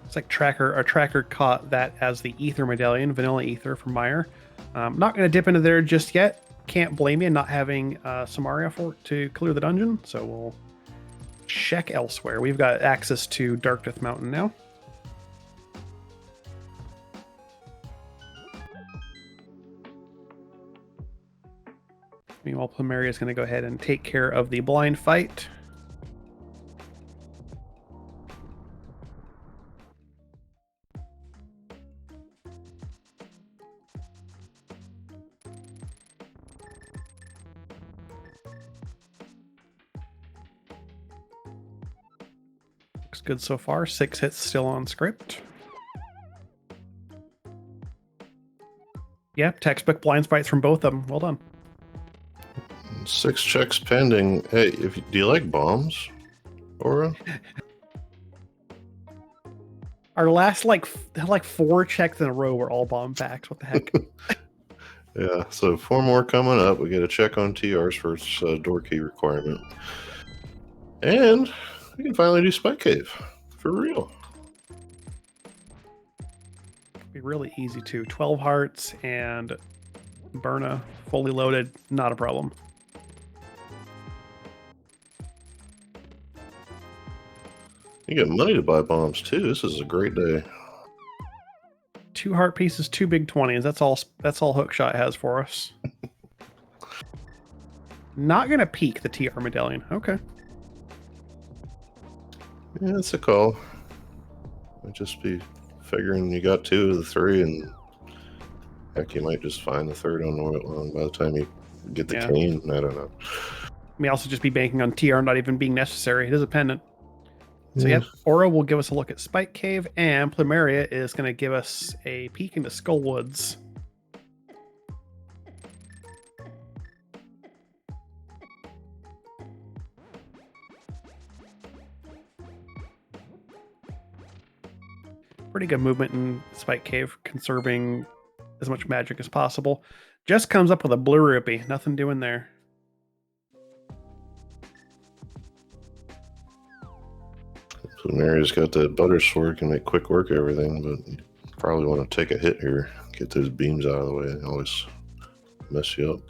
B: It's like our tracker caught that as the ether medallion, vanilla ether from Mire. Not going to dip into there just yet. Can't blame you not having Samaria to clear the dungeon, so we'll check elsewhere. We've got access to Darkdeath Mountain now. Meanwhile, Plumeria is going to go ahead and take care of the blind fight. Looks good so far. 6 hits still on script. Yeah, textbook blind fights from both of them. Well done.
A: 6 checks pending. Hey, do you like bombs, Aura?
B: Our last like 4 checks in a row were all bomb packs. What the heck?
A: Yeah, so 4 more coming up. We get a check on TRs for its door key requirement. And we can finally do Spike Cave. For real.
B: Be really easy too. 12 hearts and Burna fully loaded. Not a problem.
A: You get money to buy bombs too. This is a great day.
B: 2 heart pieces, 2 big 20s. That's all Hookshot has for us. Not gonna peek the TR medallion. Okay.
A: Yeah, that's a call. Might just be figuring you got 2 of the 3, and heck, you might just find the 3rd on the way along by the time you Get the
B: Yeah.
A: cane. I don't know.
B: May also just be banking on TR not even being necessary. It is a pendant. So
A: Yeah.
B: yep, Oro will give us a look at Spike Cave, and Plumeria is going to give us a peek into Skull Woods. Pretty good movement in Spike Cave, conserving as much magic as possible. Just comes up with a blue rupee. Nothing doing there.
A: Plumeria's got that butter sword, can make quick work of everything, but you probably want to take a hit here. Get those beams out of the way. They always mess you up.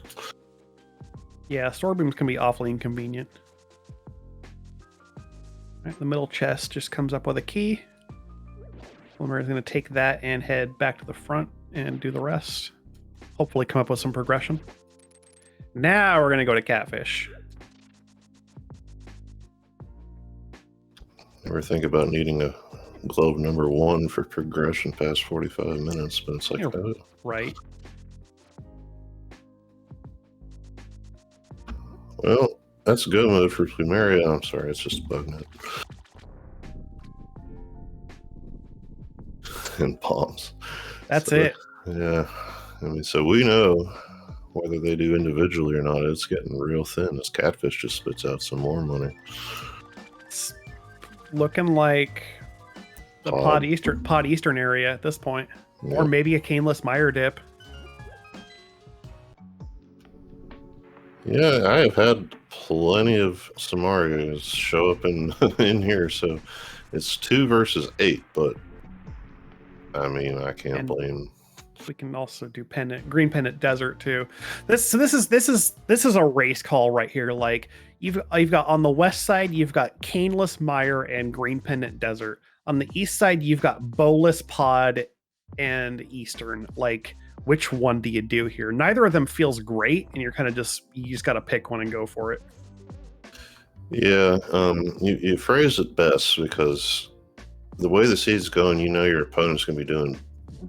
B: Yeah, sword beams can be awfully inconvenient. Right, the middle chest just comes up with a key. Plumer is going to take that and head back to the front and do the rest. Hopefully come up with some progression. Now we're going to go to Catfish.
A: Never think about needing a glove number 1 for progression past 45 minutes, but it's like,
B: Yeah,
A: oh.
B: Right.
A: Well, that's go mode for Plumeria. I'm sorry, it's just a bug net. And palms.
B: That's
A: So,
B: it.
A: Yeah. I mean, so we know whether they do individually or not. It's getting real thin. This Catfish just spits out some more money.
B: It's looking like the Pod Eastern area at this point.
A: Yeah.
B: Or maybe a caneless mire dip.
A: Yeah, I have had plenty of Samarias show up in in here, so it's 2 versus 8, but I mean, I can't blame.
B: We can also do green pendant desert too. This is a race call right here. Like you've got on the west side, you've got caneless mire and green pendant desert. On the east side, you've got bowless pod and eastern. Like, which one do you do here? Neither of them feels great, and you just got to pick one and go for it.
A: Yeah, you phrased it best, because the way the seed's going, you know your opponent's going to be doing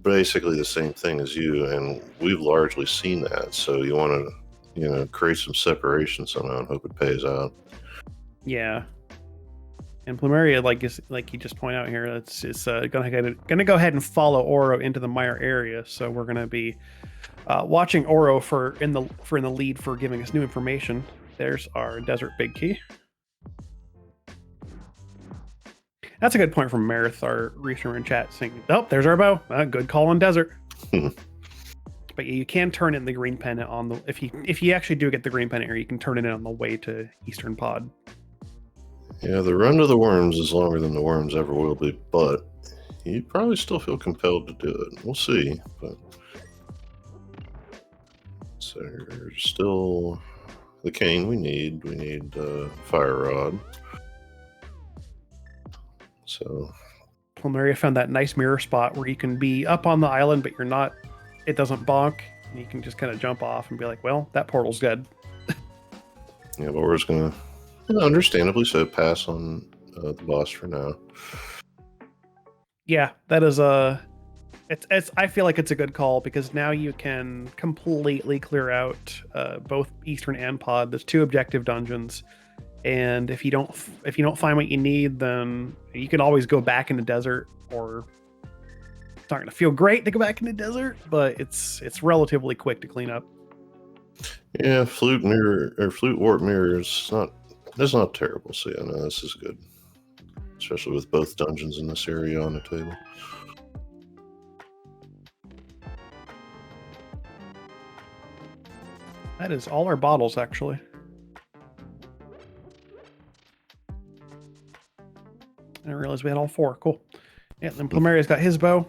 A: basically the same thing as you, and we've largely seen that. So you want to, create some separation somehow and hope it pays out.
B: Yeah. And Plumeria, like you just point out here, it's gonna go ahead and follow Oro into the mire area. So we're gonna be watching Oro in the lead for giving us new information. There's our desert big key. That's a good point from Marith, our researcher in chat, saying, "Oh, there's our bow. Good call on desert." But yeah, you can turn in the green pendant on the if you actually do get the green pendant here, you can turn it in on the way to Eastern Pod.
A: Yeah, the run to the worms is longer than the worms ever will be, but you probably still feel compelled to do it. We'll see. But so still the cane we need. We need fire rod. So
B: Plumeria found that nice mirror spot where you can be up on the island, but you're not. It doesn't bonk. And you can just kind of jump off and be like, "Well, that portal's dead."
A: Yeah, but we're just gonna, understandably so, pass on the boss for now.
B: Yeah, that is it's. I feel like it's a good call because now you can completely clear out both Eastern and Pod. There's 2 objective dungeons. And if you don't find what you need, then you can always go back in the desert. Or it's not going to feel great to go back in the desert, but it's relatively quick to clean up.
A: Yeah, flute warp mirror is not terrible. So yeah, no, this is good, especially with both dungeons in this area on the table.
B: That is all our bottles, actually. I didn't realize we had all 4. Cool. Yeah, then Plumeria's got his bow.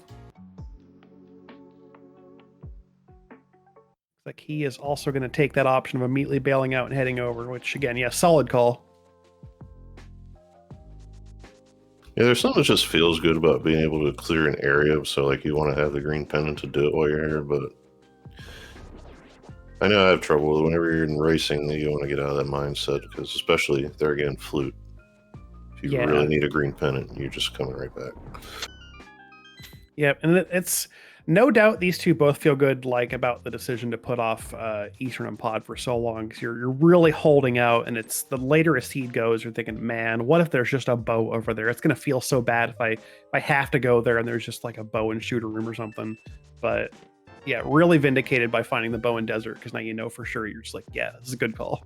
B: Like he is also going to take that option of immediately bailing out and heading over, which again, yeah, solid call.
A: Yeah, there's something that just feels good about being able to clear an area. So like you want to have the green pendant to do it while you're here, but I know I have trouble with whenever you're in racing that you want to get out of that mindset, because especially there again, flute. If you really need a green pendant, you're just coming right back.
B: Yep, and it's No doubt these two both feel good, like about the decision to put off Eastern and Pod for so long, because you're really holding out, and it's the later a seed goes, you're thinking, man, what if there's just a bow over there? It's gonna feel so bad if I have to go there and there's just like a bow and shooter room or something. But yeah, really vindicated by finding the bow and desert, because now you know for sure. You're just like, yeah, this is a good call.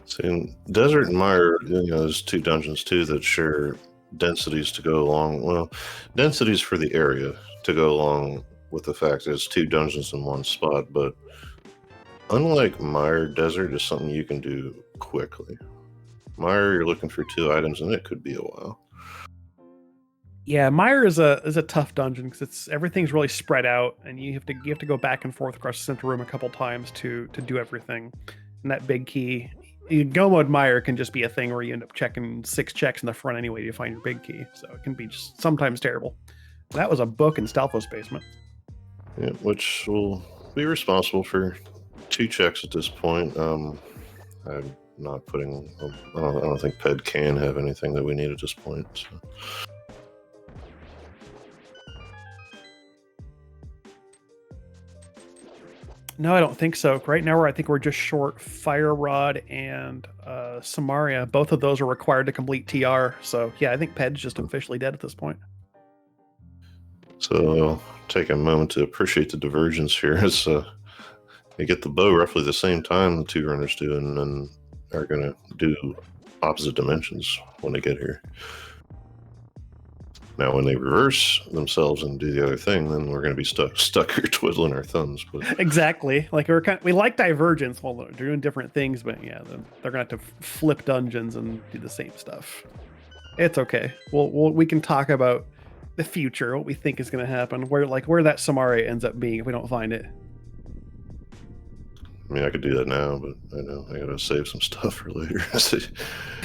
A: See, in Desert and Mire, there's two dungeons too that share densities to go along. Well, densities for the area to go along with the fact that it's two dungeons in one spot. But unlike Mire, Desert is something you can do quickly. Mire, you're looking for 2 items, and it could be a while.
B: Yeah, Mire is a tough dungeon because everything's really spread out, and you have to go back and forth across the central room a couple times to do everything. And that big key, go mode Mire can just be a thing where you end up checking 6 checks in the front anyway to find your big key. So it can be just sometimes terrible. That was a book in Stalfos basement.
A: Yeah, which will be responsible for 2 checks at this point. I'm not putting. I don't think Ped can have anything that we need at this point. So.
B: No, I don't think so. Right now, I think we're just short Fire Rod and Samaria. Both of those are required to complete TR. So yeah, I think Ped's just officially dead at this point.
A: So I'll take a moment to appreciate the divergence here. As they get the bow roughly the same time the 2 runners do, and then are going to do opposite dimensions when they get here. Now, when they reverse themselves and do the other thing, then we're going to be stuck here twiddling our thumbs. But
B: exactly, like we like divergence. Well, they're doing different things, but yeah, they're going to have to flip dungeons and do the same stuff. It's okay. We can talk about the future, what we think is going to happen, where that Samaria ends up being if we don't find it.
A: I mean, I could do that now, but I know I gotta save some stuff for later.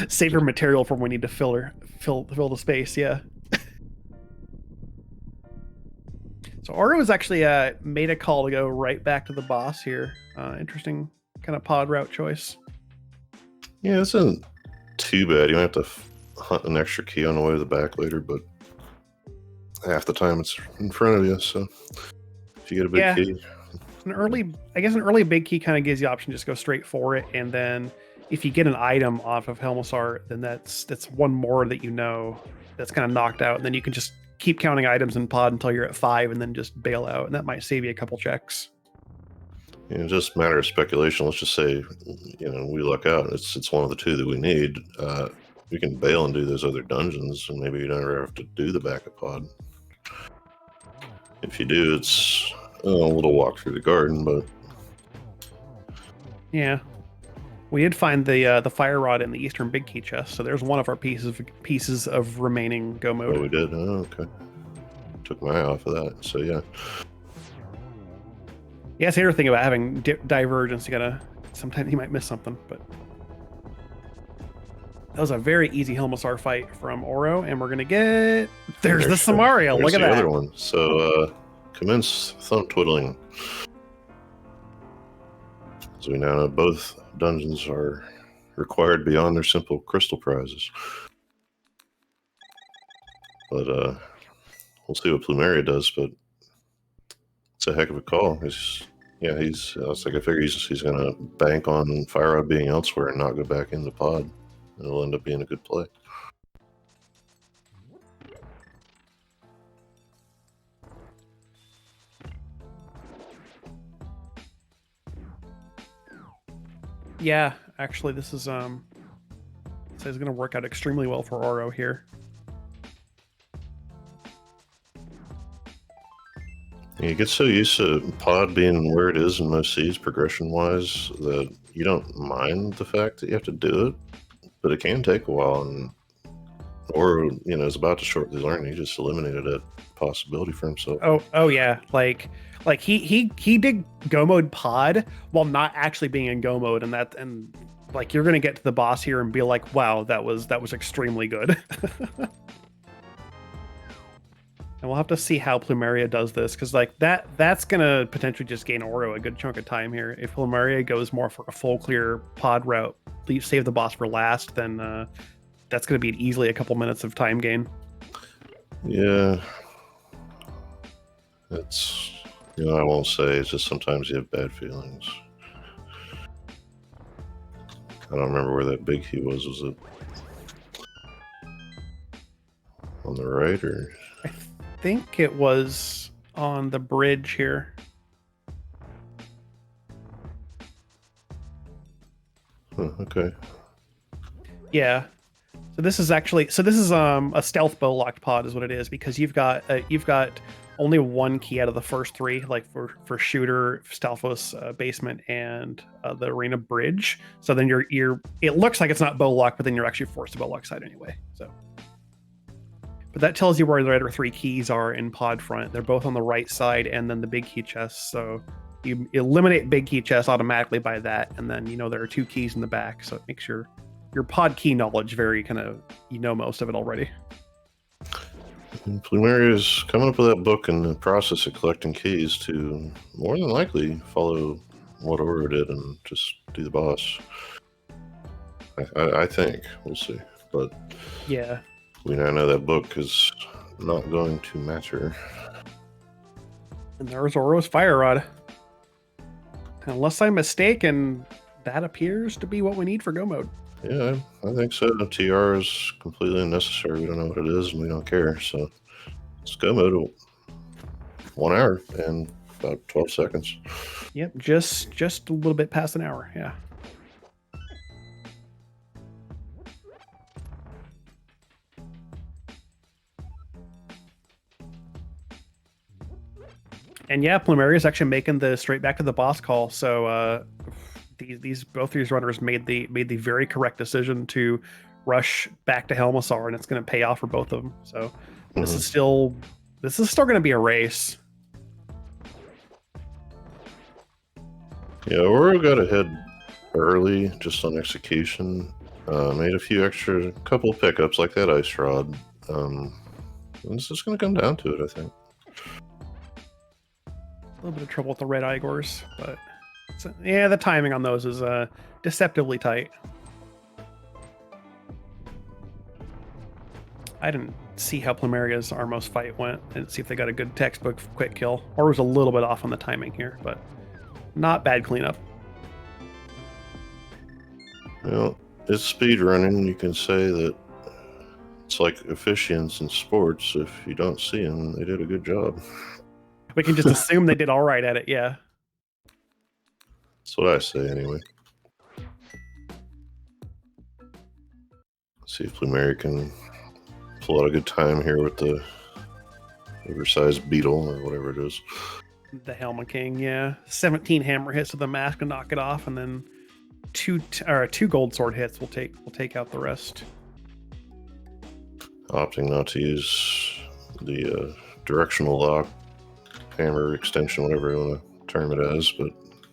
B: Save your material for when we need to fill the space. Yeah. So Oro has actually made a call to go right back to the boss here. Interesting kind of pod route choice.
A: Yeah, this isn't too bad. You might have to hunt an extra key on the way to the back later, but half the time it's in front of you. So if you get a big key.
B: An early big key kind of gives you the option to just go straight for it, and then if you get an item off of Helmusar, then that's one more that that's kind of knocked out, and then you can just keep counting items in pod until you're at 5, and then just bail out, and that might save you a couple checks.
A: Yeah, just a matter of speculation. Let's just say, we luck out. It's one of the 2 that we need. We can bail and do those other dungeons, and maybe you never have to do the backup pod. If you do, it's a little walk through the garden, but
B: yeah, we did find the fire rod in the eastern big key chest, so there's one of our pieces of remaining go mode.
A: Oh, we did. Oh, okay. Took my eye off of that. So yeah.
B: Yeah, it's the other thing about having divergence. Sometimes you might miss something, but that was a very easy Helmusar fight from Oro, and we're gonna get there's the Samaria. Look at that.
A: Other one. So commence thumb twiddling. So we now know both dungeons are required beyond their simple crystal prizes. But we'll see what Plumeria does, but it's a heck of a call. It's like I figure he's going to bank on Fire Rod being elsewhere and not go back into pod. It'll end up being a good play.
B: Yeah, actually, this is going to work out extremely well for Oro here.
A: You get so used to pod being where it is in most seeds, progression-wise, that you don't mind the fact that you have to do it, but it can take a while. And Oro, is about to shortly learn. He just eliminated that possibility for himself.
B: Oh yeah, like he did go mode pod while not actually being in go mode, and you're gonna get to the boss here and be like, wow, that was extremely good. And we'll have to see how Plumeria does this, because that's gonna potentially just gain Oro a good chunk of time here. If Plumeria goes more for a full clear pod route, save the boss for last, then that's gonna be easily a couple minutes of time gain.
A: Yeah. It's, I won't say, it's just sometimes you have bad feelings. I don't remember where that big key was. Was it on the right or?
B: I think it was on the bridge here.
A: Huh, okay.
B: Yeah. So this is a stealth bow locked pod is what it is, because you've got only one key out of the first three, like for shooter, Stalfos, basement, and the arena bridge. So then it looks like it's not bow locked, but then you're actually forced to bow lock side anyway. So, but that tells you where the other three keys are in pod front. They're both on the right side, and then the big key chest. So you eliminate big key chest automatically by that, and then there are two keys in the back, so it makes your pod key knowledge very kind of, most of it already.
A: And Plumeria's coming up with that book in the process of collecting keys to more than likely follow what Oro did and just do the boss. I think. We'll see. But
B: yeah,
A: we now know that book is not going to matter.
B: And there's Oro's fire rod. Unless I'm mistaken, that appears to be what we need for go mode.
A: Yeah, I think so. TR is completely unnecessary. We don't know what it is, and we don't care. So let's go mode 1 hour and about 12 seconds.
B: Yep, just a little bit past an hour. Yeah. And yeah, Plumeria is actually making the straight back to the boss call. So both these runners made the very correct decision to rush back to Helmasaur, and it's going to pay off for both of them. So this is still going to be a race.
A: Yeah, Oro got ahead early just on execution. Made a couple of pickups like that ice rod. It's just going to come down to it, I think.
B: A little bit of trouble with the red Igors, but yeah, the timing on those is deceptively tight. I didn't see how Plumeria's Armos fight went. I didn't see if they got a good textbook quick kill, or was a little bit off on the timing here, but not bad cleanup.
A: Well, it's speed running. You can say that it's like officiants in sports. If you don't see them, they did a good job.
B: We can just assume they did all right at it, yeah.
A: That's what I say, anyway. Let's see if Plumeria can pull out a good time here with the oversized beetle or whatever it is.
B: The Helma King, yeah. 17 hammer hits with the mask to knock it off, and then two gold sword hits will take out the rest.
A: Opting not to use the directional lock, hammer extension, whatever you want to term it as, but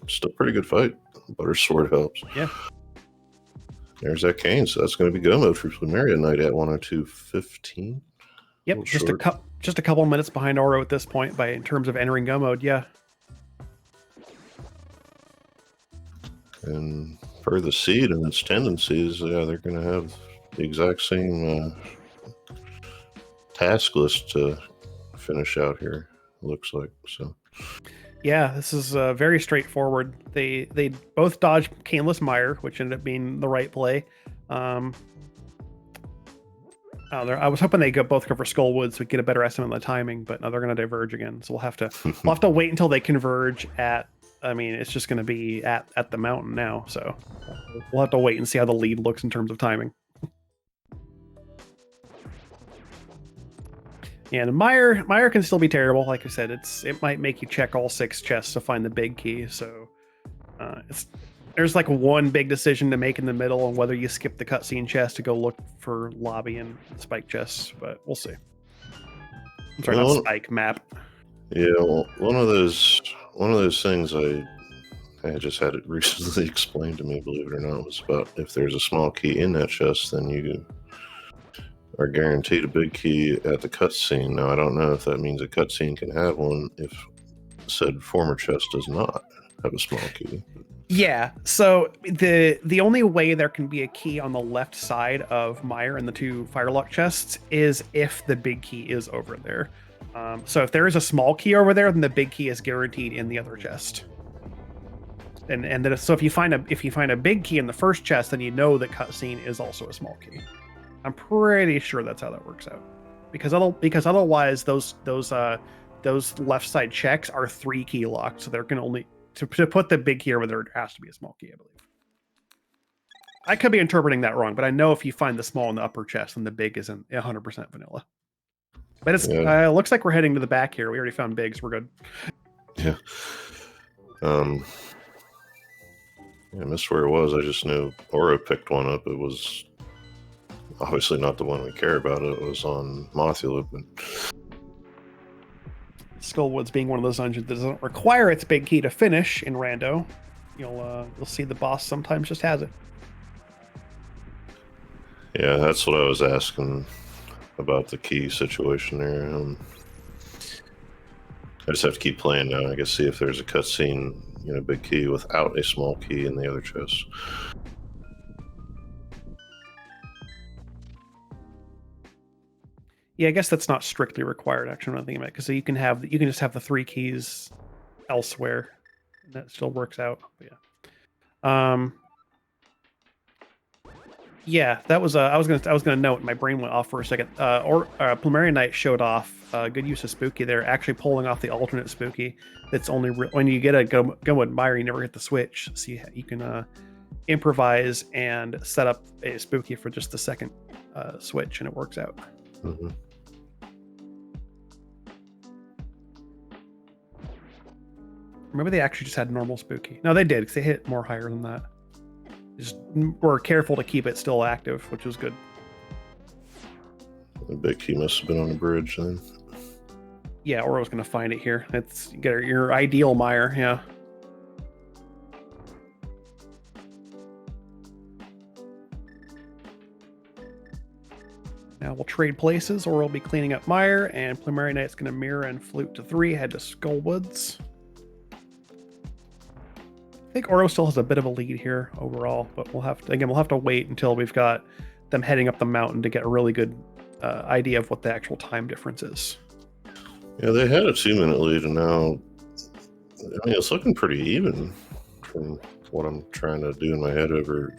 A: still pretty good fight. Butter sword helps.
B: Yeah.
A: There's that cane, so that's going to be go mode for PlumeriaKnight at 102.15.
B: Yep, just a couple minutes behind Oro at this point in terms of entering go mode, yeah.
A: And per the seed and its tendencies, yeah, they're going to have the exact same task list to finish out here, it looks like. So
B: yeah, this is very straightforward. They both dodged Caneless Mire, which ended up being the right play. I was hoping they both go for Skullwood so we get a better estimate of the timing, but no, they're going to diverge again. So we'll have to wait until they converge at. I mean, it's just going to be at the mountain now, so we'll have to wait and see how the lead looks in terms of timing. And Mire can still be terrible. Like I said, it might make you check all 6 chests to find the big key. So there's like one big decision to make in the middle on whether you skip the cutscene chest to go look for lobby and spike chests, but we'll see. I'm sorry, not spike, map.
A: Yeah, well, one of those things I just had it recently explained to me, believe it or not, was about if there's a small key in that chest, then you are guaranteed a big key at the cutscene. Now, I don't know if that means a cutscene can have one if said former chest does not have a small key.
B: Yeah. So the only way there can be a key on the left side of Meyer and the two firelock chests is if the big key is over there. So if there is a small key over there, then the big key is guaranteed in the other chest. And then so if you find a big key in the first chest, then you know that cutscene is also a small key. I'm pretty sure that's how that works out. Because otherwise those left side checks are 3 key locked, so there can only to put the big key over there, it has to be a small key, I believe. I could be interpreting that wrong, but I know if you find the small in the upper chest, then the big isn't 100% vanilla. But it's looks like we're heading to the back here. We already found bigs. We're good.
A: Yeah. I missed where it was. I just knew Aura picked one up. It was obviously not the one we care about. It was on Mothula, but
B: Skullwoods being one of those dungeons that doesn't require its big key to finish in rando. You'll see the boss sometimes just has it.
A: Yeah, that's what I was asking about the key situation there. I just have to keep playing now. I guess see if there's a cutscene, big key without a small key in the other chest.
B: Yeah, I guess that's not strictly required. Actually, I'm thinking about it, because you can just have the 3 keys elsewhere, and that still works out. But yeah. Yeah, that was I was gonna note. My brain went off for a second. PlumeriaKnight showed off good use of spooky there, actually pulling off the alternate spooky. That's only when you get a go with Meyer, you never hit the switch, so you can improvise and set up a spooky for just the second switch, and it works out.
A: Mm-hmm.
B: Maybe they actually just had normal spooky. No, they did, because they hit more higher than that. Just were careful to keep it still active, which was good.
A: The big key must have been on the bridge then.
B: Yeah, or I was going to find it here. It's your ideal Meyer, yeah. Now we'll trade places, or we'll be cleaning up Meyer, and PlumeriaKnight's going to mirror and flute to 3, head to Skullwoods. I think Oro still has a bit of a lead here overall, but we'll have to wait until we've got them heading up the mountain to get a really good idea of what the actual time difference is.
A: Yeah, they had a 2-minute lead, and now, it's looking pretty even from what I'm trying to do in my head over,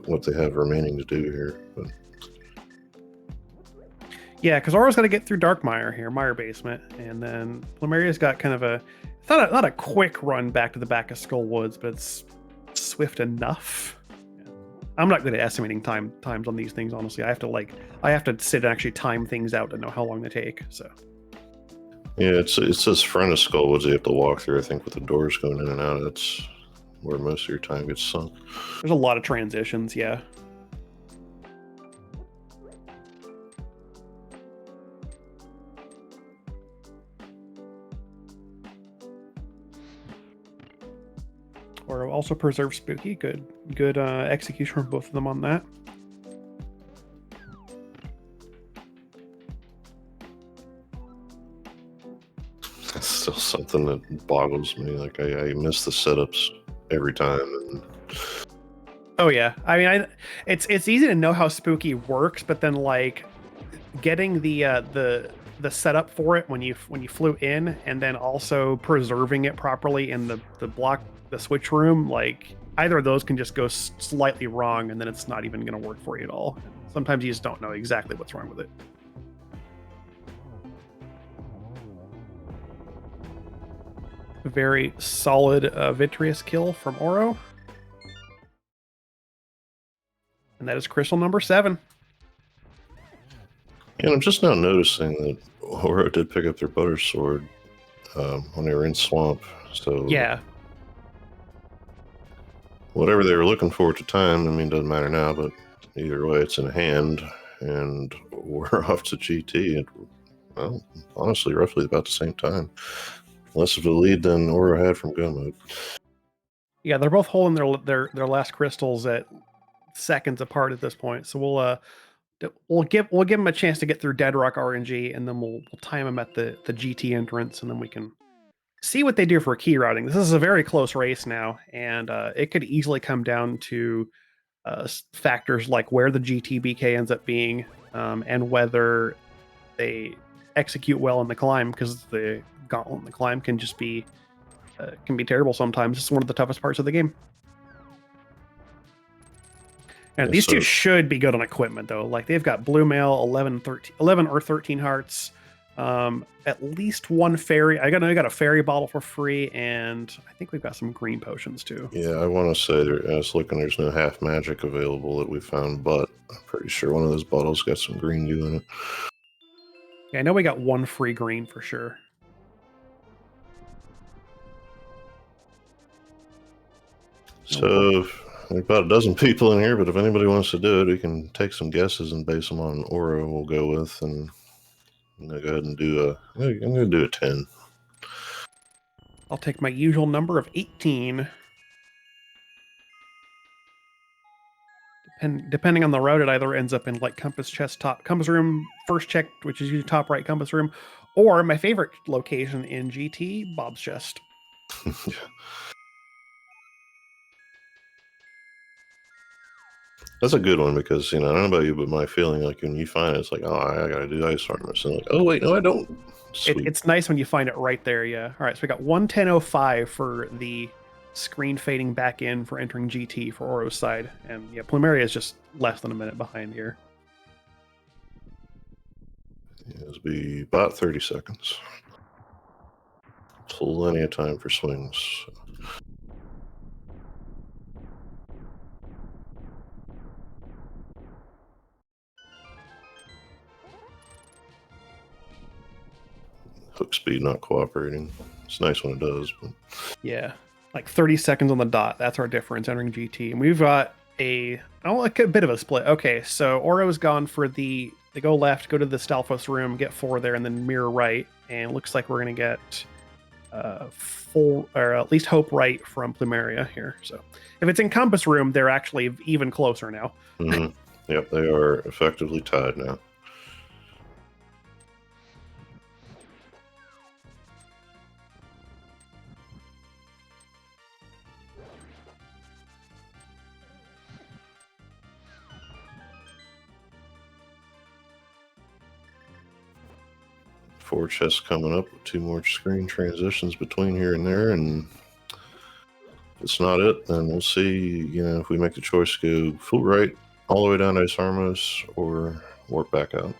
A: what they have remaining to do here. But
B: yeah, because Oro's got to get through Dark Mire here, Mire Basement, and then Plumeria's got kind of it's not a quick run back to the back of Skullwoods, but it's swift enough. Yeah. I'm not good at estimating times on these things, honestly. I have to sit and actually time things out to know how long they take. So
A: yeah, it says front of Skullwoods you have to walk through, I think, with the doors going in and out. That's where most of your time gets sunk.
B: There's a lot of transitions, yeah. Or also preserve spooky. Good execution from both of them on that.
A: That's still something that boggles me. Like I miss the setups every time. And
B: oh yeah, I mean, it's easy to know how spooky works, but then like getting the setup for it when you flew in, and then also preserving it properly in the switch room, like either of those can just go slightly wrong, and then it's not even going to work for you at all. Sometimes you just don't know exactly what's wrong with it. Very solid Vitreous kill from Oro. And that is crystal number 7.
A: And I'm just now noticing that Oro did pick up their butter sword when they were in Swamp. So
B: yeah,
A: whatever they were looking for at the time, doesn't matter now, but either way, it's in hand, and we're off to GT. Well, honestly, roughly about the same time. Less of a lead than Oro had from Go Mode.
B: Yeah, they're both holding their last crystals at seconds apart at this point. So we'll give them a chance to get through Dead Rock RNG, and then we'll time them at the GT entrance, and then we can see what they do for key routing. This is a very close race now, and it could easily come down to factors like where the GTBK ends up being, and whether they execute well in the climb, because the gauntlet in the climb can just be terrible sometimes. It's one of the toughest parts of the game. And these two should be good on equipment, though. Like, they've got blue mail, 11 or 13 hearts, at least one fairy. I got a fairy bottle for free, and I think we've got some green potions, too.
A: Yeah, I want to say, I was looking, there's no half magic available that we found, but I'm pretty sure one of those bottles got some green goo in it.
B: Yeah, I know we got one free green for sure.
A: So, there's about a dozen people in here, but if anybody wants to do it, we can take some guesses and base them on Oro. We'll go with, and I'm gonna go ahead and do I'm gonna do a 10.
B: I'll take my usual number of 18. Depending on the route, it either ends up in like compass chest, top compass room, first check, which is usually top right compass room, or my favorite location in GT, Bob's chest.
A: Yeah. That's a good one because, I don't know about you, but my feeling, like, when you find it, it's like, oh, I gotta do ice harness, and like, oh wait, no, I don't.
B: It's nice when you find it right there. Yeah. All right, so we got 110.05 for the screen fading back in for entering GT for Oro's side, and yeah, Plumeria is just less than a minute behind here.
A: Yeah, it'll be about 30 seconds. Plenty of time for swings. Hook speed not cooperating. It's nice when it does, but
B: yeah, like 30 seconds on the dot. That's our difference entering GT, and we've got a bit of a split. Okay, so Oro's gone for they go left, go to the Stalfos room, get 4 there, and then mirror right, and it looks like we're gonna get 4, or at least hope right from Plumeria here. So if it's in compass room, they're actually even closer now.
A: Yep, they are effectively tied now. Four chests coming up with 2 more screen transitions between here and there, and if it's not it, then we'll see, if we make the choice to go full right all the way down to Ice Harmos or warp back out.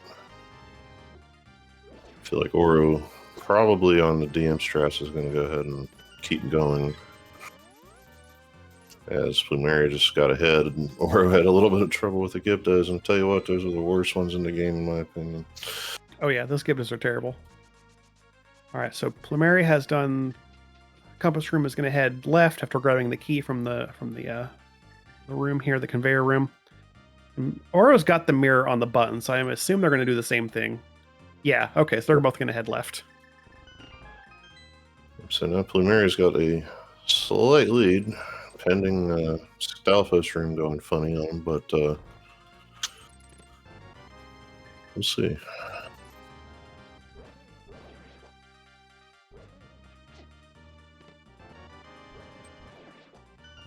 A: I feel like Oro probably on the DM strats is going to go ahead and keep going, as Plumeria just got ahead, and Oro had a little bit of trouble with the Gibdas, and I'll tell you what, those are the worst ones in the game, in my opinion.
B: Oh yeah, those Gibdas are terrible. All right, so Plumeria has done. Compass room is going to head left after grabbing the key from the room here, the conveyor room. And Oro's got the mirror on the button, so I assume they're going to do the same thing. Yeah, okay, so they're both going to head left.
A: So now Plumeria's got a slight lead, pending Stalfos room going funny on him, but we'll see.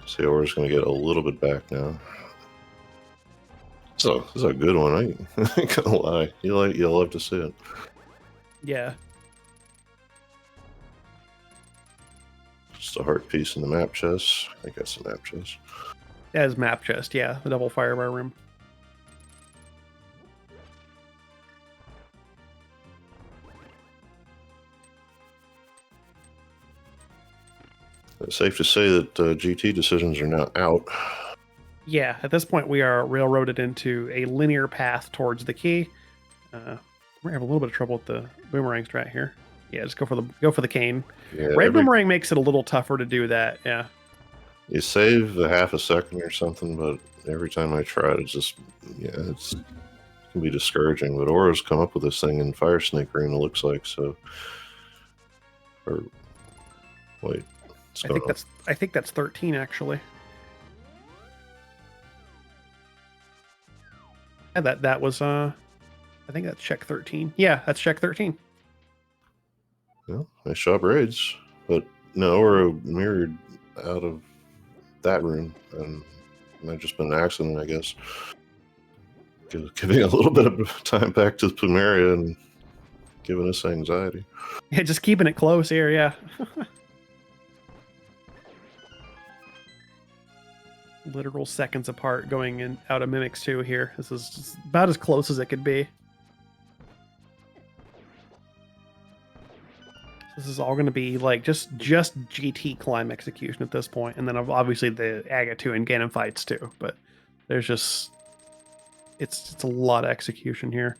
A: See, Oro's going to get a little bit back now. So this is a good one. I ain't gonna lie. You'll love to see it.
B: Yeah.
A: Just a heart piece in the map chest. I think that's the map chest.
B: That is map chest, yeah. The double firebar room.
A: It's safe to say that GT decisions are now out.
B: Yeah, at this point we are railroaded into a linear path towards the key. We're gonna have a little bit of trouble with the boomerang strat here. Yeah, just go for the cane.
A: Yeah,
B: Red boomerang makes it a little tougher to do that. Yeah.
A: You save a half a second or something, but every time I try it, it's just it can be discouraging. But Oro's come up with this thing in Fire Snake Room, it looks like. So, or wait,
B: I think that's 13 actually. Yeah, that was I think that's check 13. Yeah, that's check 13.
A: Well, nice job, raids. But no, Oro mirrored out of that room, and it might have just been an accident, I guess. Giving a little bit of time back to Plumeria and giving us anxiety.
B: Yeah, just keeping it close here, yeah. Literal seconds apart going in out of Mimics 2 here. This is just about as close as it could be. This is all going to be like just GT climb execution at this point, and then obviously the Aga 2 and Ganon fights too. But there's just it's a lot of execution here.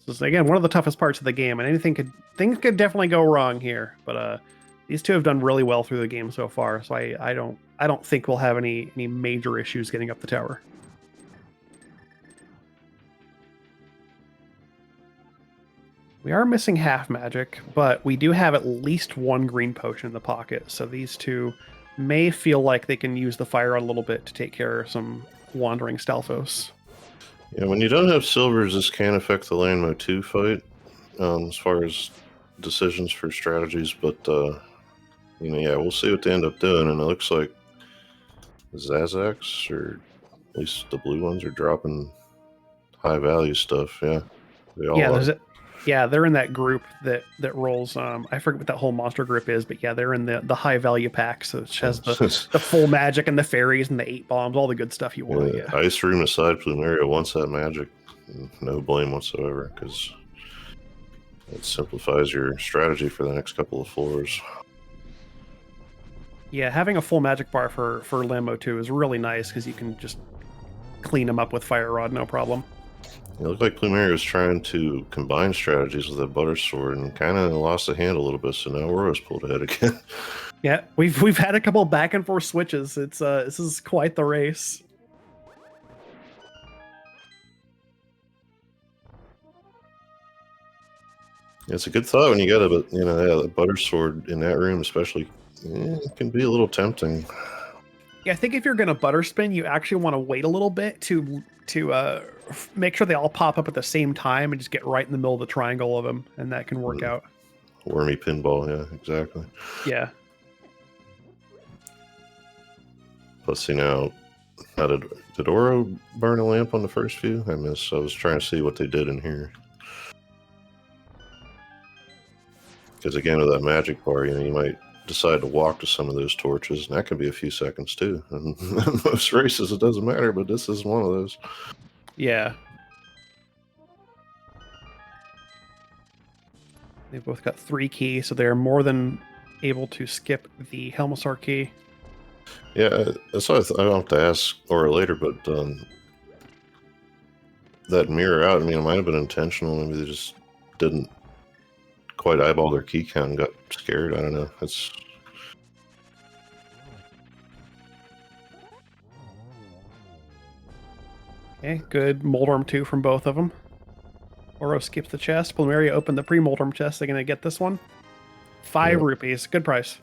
B: This is again one of the toughest parts of the game, and things could definitely go wrong here. But these two have done really well through the game so far, so I don't think we'll have any major issues getting up the tower. We are missing half magic, but we do have at least one green potion in the pocket, so these two may feel like they can use the fire a little bit to take care of some wandering Stalfos.
A: Yeah, when you don't have silvers, this can affect the Landmo 2 fight, as far as decisions for strategies, but, yeah, we'll see what they end up doing, and it looks like Zazax, or at least the blue ones, are dropping high-value stuff, yeah. They all are.
B: Yeah, they're in that group that rolls. I forget what that whole monster group is, but yeah, they're in the high value pack. So it has the full magic and the fairies and the 8 bombs, all the good stuff you want. Yeah.
A: Ice Room aside, Plumeria wants that magic. No blame whatsoever, because it simplifies your strategy for the next couple of floors.
B: Yeah, having a full magic bar for Lambo 2 is really nice because you can just clean them up with Fire Rod, no problem.
A: It looked like Plumeria was trying to combine strategies with that butter sword and kind of lost the hand a little bit, so now Oro's pulled ahead again.
B: Yeah, we've had a couple back and forth switches. It's this is quite the race.
A: It's a good thought when you got a butter sword in that room, especially. It can be a little tempting.
B: Yeah, I think if you're gonna butter spin, you actually want to wait a little bit to make sure they all pop up at the same time and just get right in the middle of the triangle of them, and that can work out.
A: Wormy pinball, yeah, exactly.
B: Yeah.
A: Let's see now. How did Oro burn a lamp on the first few? I missed. I was trying to see what they did in here. Because again, with that magic bar, you might decide to walk to some of those torches, and that can be a few seconds too. And in most races, it doesn't matter, but this is one of those.
B: Yeah. They've both got 3 keys, so they're more than able to skip the Helmasaur key.
A: Yeah, that's what I'll have to ask Oro later, but that mirror out, it might have been intentional. Maybe they just didn't quite eyeball their key count and got scared. I don't know. It's
B: okay. Good Moldorm 2 from both of them. Oro skips the chest. Plumeria opened the pre-Moldorm chest. They're gonna get this one. 5 rupees. Good price.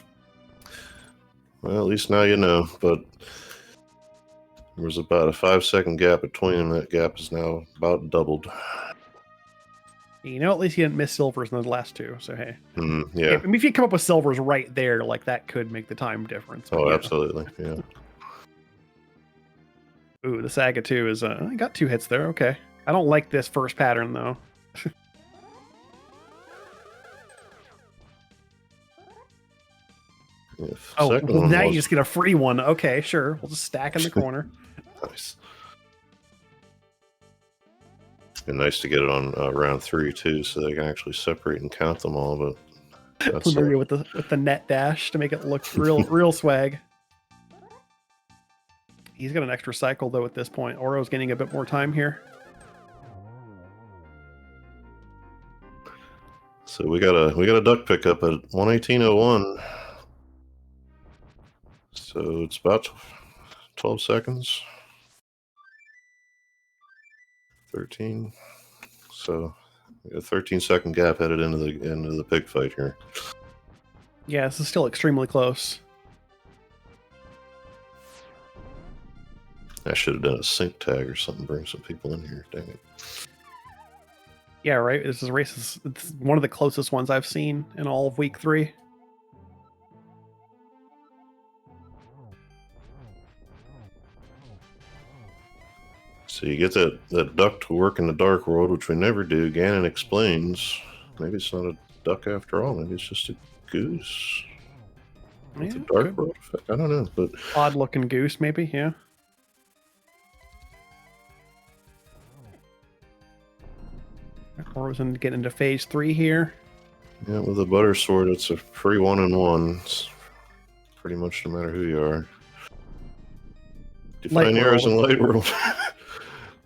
A: Well, at least now you know. But there was about a 5-second gap between them. That gap is now about doubled.
B: At least you didn't miss silvers in the last 2, so hey.
A: Yeah.
B: If you come up with silvers right there, like that could make the time difference.
A: Oh, yeah. Absolutely, yeah.
B: Ooh, the Saga 2 is, I got 2 hits there, okay. I don't like this first pattern, though. Now you just get a free one. Okay, sure. We'll just stack in the corner.
A: Nice. And nice to get it on round 3 too, so they can actually separate and count them all. But that's
B: with the net dash to make it look real swag. He's got an extra cycle though at this point. Oro's getting a bit more time here.
A: So we got a duck pickup at 118.01. So it's about 12 seconds. 13. So a 13-second gap headed into the pig fight here.
B: Yeah, this is still extremely close.
A: I should have done a sync tag or something, bring some people in here. Dang it.
B: Yeah, right. This race is it's one of the closest ones I've seen in all of week 3.
A: So you get that duck to work in the Dark World, which we never do. Ganon explains. Maybe it's not a duck after all. Maybe it's just a goose. With the Dark World effect. I don't know, but
B: odd looking goose, maybe. Yeah. Or was getting into phase 3 here.
A: Yeah, with a butter sword, it's a free 1-on-1. It's pretty much no matter who you are. Define arrows in Light World.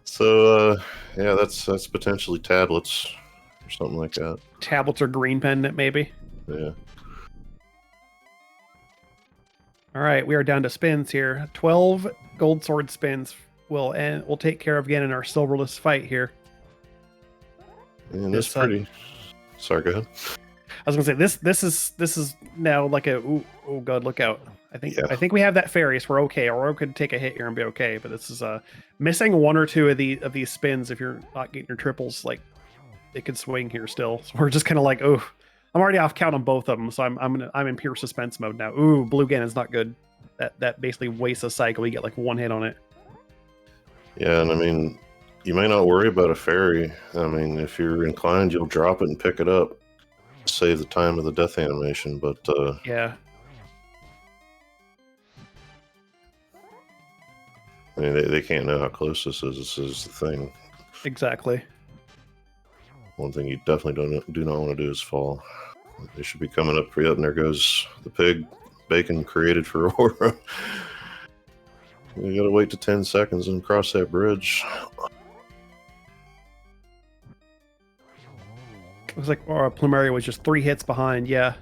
A: So, yeah, that's potentially tablets or something like that.
B: Tablets or green pendant, maybe.
A: Yeah.
B: All right, we are down to spins here. 12 gold sword spins will end. We'll take care of again in our silverless fight here.
A: And that's pretty. Sorry, go ahead.
B: I was gonna say this is now like a oh god, look out. I think we have that fairy, so we're okay. Or could take a hit here and be okay. But this is missing one or two of these spins. If you're not getting your triples, like it could swing here still. So we're just kind of like, oh, I'm already off count on both of them. So I'm in pure suspense mode now. Ooh, blue Ganon's not good. That basically wastes a cycle. We get like one hit on it.
A: Yeah, and I mean, you may not worry about a fairy. I mean, if you're inclined, you'll drop it and pick it up, save the time of the death animation. But
B: yeah.
A: I mean, they can't know how close this is. This is the thing.
B: Exactly.
A: One thing you definitely do not want to do is fall. They should be coming up for you, and there goes the pig bacon created for Aura. You gotta wait to 10 seconds and cross that bridge.
B: Looks like Plumeria was just 3 hits behind. Yeah.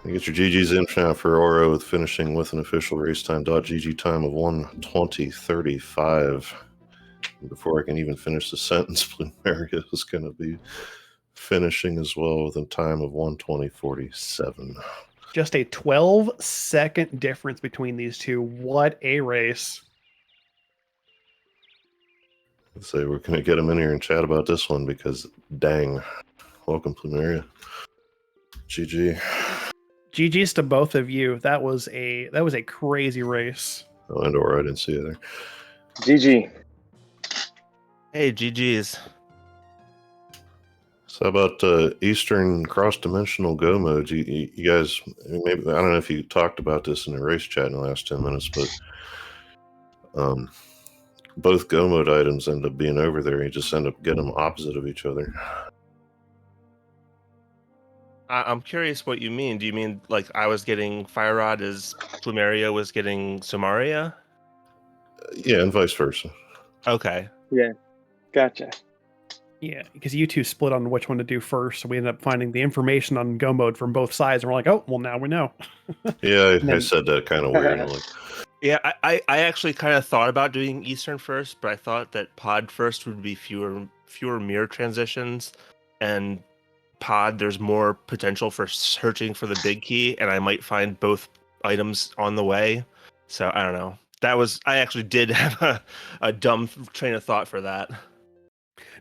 A: You get your GG's in now for Oro with finishing with an official race time .gg time of 1:20:35. Before I can even finish the sentence, Plumeria is going to be finishing as well with a time of 1:20:47.
B: Just a 12-second difference between these two. What a race.
A: Let's say we're going to get them in here and chat about this one because, dang. Welcome, Plumeria. GG.
B: GG's to both of you. That was a crazy race.
A: Oh, and Aura, I didn't see you there.
C: GG.
D: Hey, GG's.
A: So how about Eastern cross-dimensional Go modes? You guys, maybe I don't know if you talked about this in the race chat in the last 10 minutes, but both Go mode items end up being over there. You just end up getting them opposite of each other.
D: I'm curious what you mean. Do you mean like I was getting Fire Rod as Plumeria was getting Somaria?
A: Yeah, and vice versa.
D: Okay.
C: Yeah, gotcha.
B: Yeah, because you two split on which one to do first, so we ended up finding the information on Go mode from both sides, and we're like, oh, well, now we know.
A: Yeah, I said that kind of weird. Like,
D: yeah, I actually kind of thought about doing Eastern first, but I thought that Pod first would be fewer mirror transitions, and Pod there's more potential for searching for the big key, and I might find both items on the way. So I don't know. I actually did have a dumb train of thought for that.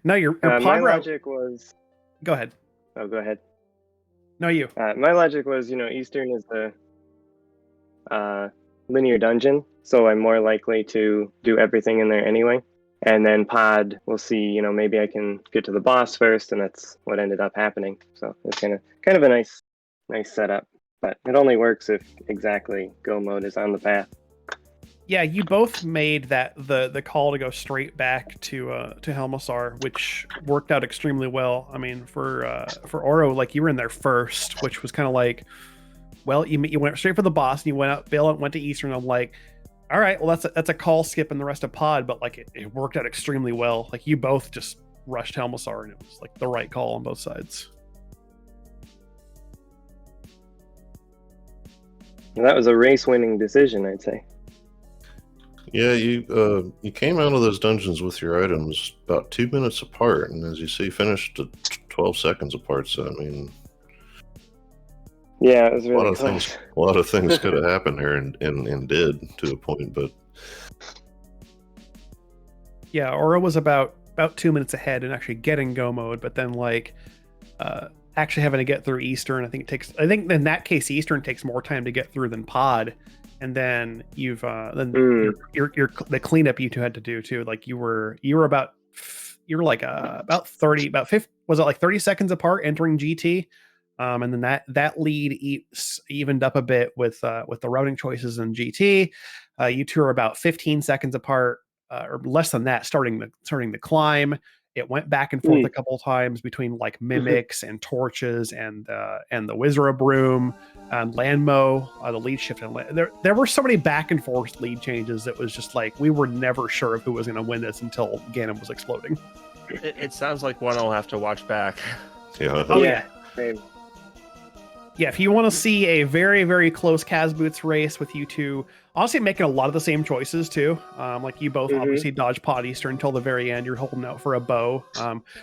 B: No, your Pod
C: my
B: route...
C: logic was.
B: Go ahead.
C: Oh, go ahead.
B: No, you.
C: My logic was, Eastern is the linear dungeon, so I'm more likely to do everything in there anyway. And then Pod, we'll see. Maybe I can get to the boss first, and that's what ended up happening. So it's kind of a nice setup. But it only works if exactly Go mode is on the path.
B: Yeah, you both made that the call to go straight back to Helmasar, which worked out extremely well. I mean, for Oro, like you were in there first, which was kind of like, well, you went straight for the boss and you went out, Bill went to Eastern. I'm like, all right, well that's a call skip in the rest of Pod, but like it worked out extremely well. Like you both just rushed Helmasar and it was like the right call on both sides.
C: And that was a race-winning decision, I'd say.
A: yeah, you came out of those dungeons with your items about 2 minutes apart, and as you see, finished at 12 seconds apart. So I mean,
C: yeah, it was really close.
A: A lot of things could have happened there, and did to a point, but
B: yeah, Oro was about 2 minutes ahead in actually getting Go mode, but then like actually having to get through Eastern, I think in that case Eastern takes more time to get through than Pod, and then you've your the cleanup you two had to do too. Like you were about 30, about 50, was it like 30 seconds apart entering GT? And then that lead evened up a bit with the routing choices in GT. You two are about 15 seconds apart, or less than that, starting the climb. It went back and forth a couple of times between like mimics and torches and the Wizra broom and Landmo, the lead shift. And there were so many back and forth lead changes that was just like we were never sure of who was going to win this until Ganon was exploding.
D: It sounds like one I'll have to watch back.
A: Yeah.
B: Oh yeah.
C: Same.
B: Yeah, if you want to see a very, very close Kaz Boots race with you two, honestly making a lot of the same choices too. Like you both obviously dodge Pod Easter until the very end. You're holding out for a bow,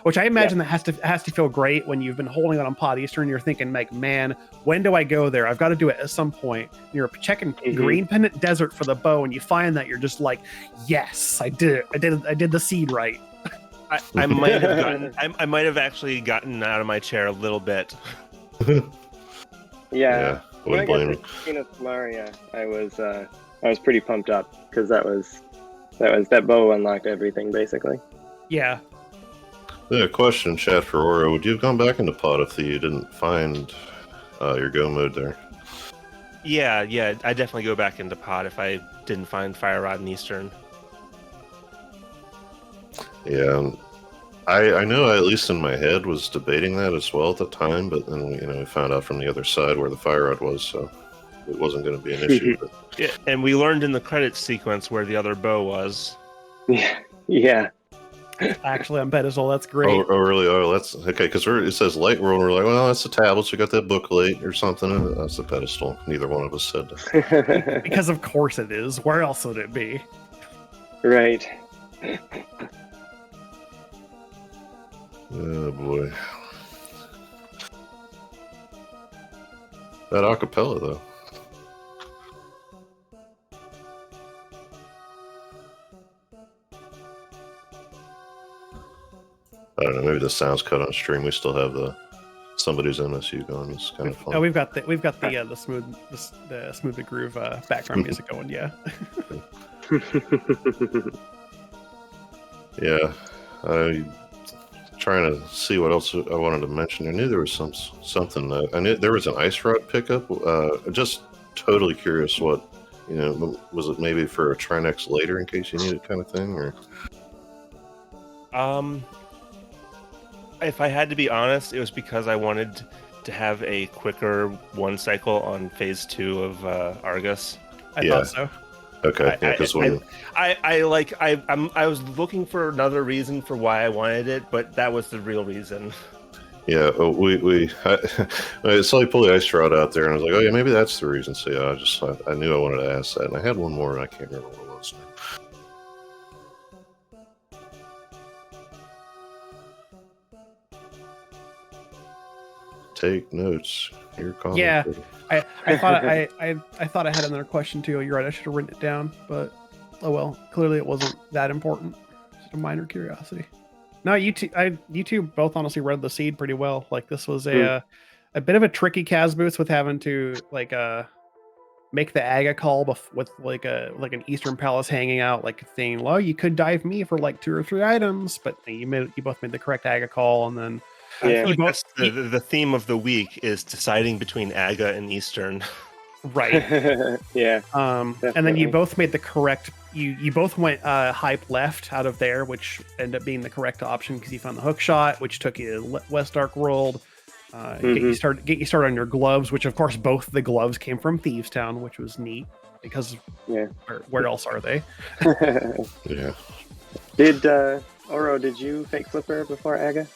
B: which I imagine that has to feel great when you've been holding on Pod Easter and you're thinking like, man, when do I go there? I've got to do it at some point. And you're checking Green Pendant Desert for the bow, and you find that you're just like, yes, I did it. I did the seed right.
D: I might have gotten. I might have actually gotten out of my chair a little bit.
C: Yeah. When I
A: Wouldn't blame
C: got to Queen of Plumeria, I was pretty pumped up because that bow unlocked everything basically.
B: Yeah.
A: Yeah, question, chat for Oro. Would you have gone back into Pod if you didn't find your go mode there?
D: Yeah, I definitely go back into Pod if I didn't find Fire Rod in Eastern.
A: Yeah, I know I, at least in my head, was debating that as well at the time, but then we found out from the other side where the Fire Rod was, so it wasn't going to be an issue. But...
D: Yeah, and we learned in the credits sequence where the other bow was.
C: Yeah.
B: Actually, on pedestal, that's great.
A: Oh, really? Oh, that's okay. Because it says Light World, and we're like, well, that's the tablets. We got that booklet or something. And that's the pedestal. Neither one of us said that.
B: Because of course it is. Where else would it be?
C: Right.
A: Oh boy. That acapella though. I don't know, maybe the sound's cut on stream. We still have somebody's MSU going. It's kind of fun.
B: Oh, we've got the smooth the groove background music going. Yeah.
A: Yeah. Trying to see what else I wanted to mention. I knew there was something. I knew there was an ice rod pickup. Just totally curious what, was it maybe for a Trinex later in case you need it kind of thing, or?
D: If I had to be honest, it was because I wanted to have a quicker one cycle on phase 2 of Argus.
B: I thought so.
A: Okay, yeah, because
D: I was looking for another reason for why I wanted it, but that was the real reason.
A: Yeah, I saw you pull the ice rod out there, and I was like, oh yeah, maybe that's the reason. So yeah, I knew I wanted to ask that, and I had one more, and I can't remember what it was. Take notes. Your comment.
B: Yeah, I thought I thought I had another question too. You're right. I should have written it down, but oh well. Clearly, it wasn't that important. Just a minor curiosity. No, you two both honestly read the seed pretty well. Like this was a bit of a tricky Kaz Boots with having to make the Aga call with like an Eastern Palace hanging out, like saying, "Well, you could dive me for like 2 or 3 items," but you both made the correct Aga call, and then.
C: Yeah.
D: The theme of the week is deciding between Aga and Eastern.
B: Right.
C: Yeah.
B: And then you both made the correct. You both went hype left out of there, which ended up being the correct option because you found the hook shot, which took you to West Dark World. Get you started on your gloves, which of course both the gloves came from Thieves Town, which was neat because where else are they?
A: Yeah.
C: Did Oro? Did you fake flipper before Aga?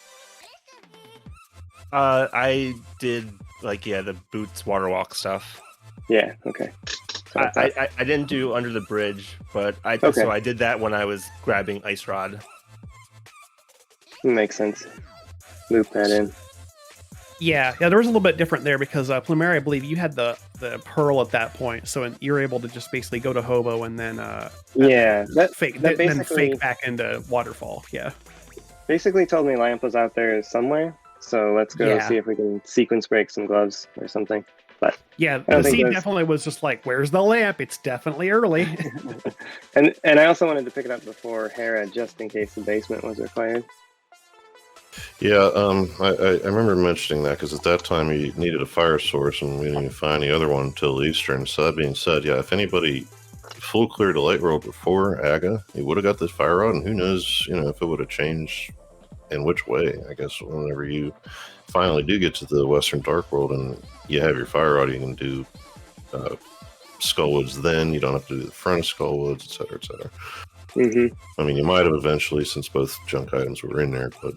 D: I did the boots water walk stuff.
C: Yeah. Okay. So
D: I didn't do under the bridge, but I did that when I was grabbing ice rod.
C: Makes sense. Loop that in.
B: Yeah. There was a little bit different there because Plumeria, I believe you had the pearl at that point, so you're able to just basically go to Hobo and then fake back into waterfall. Yeah.
C: Basically told me Lamp was out there somewhere. So let's go see if we can sequence break some gloves or something. But
B: Yeah,
C: I don't
B: the
C: think
B: seed
C: those-
B: definitely was just like, where's the lamp? It's definitely early.
C: and I also wanted to pick it up before Hera, just in case the basement was required.
A: Yeah, I remember mentioning that because at that time you needed a fire source and we didn't even find the other one until Eastern. So that being said, yeah, if anybody full cleared a light world before Aga, he would have got this fire rod, and who knows, if it would have changed in which way. I guess whenever you finally do get to the Western Dark World and you have your fire rod, you can do Skullwoods then. You don't have to do the front of Skullwoods, etc., etc.
C: Mm-hmm.
A: I mean, you might have eventually since both junk items were in there, but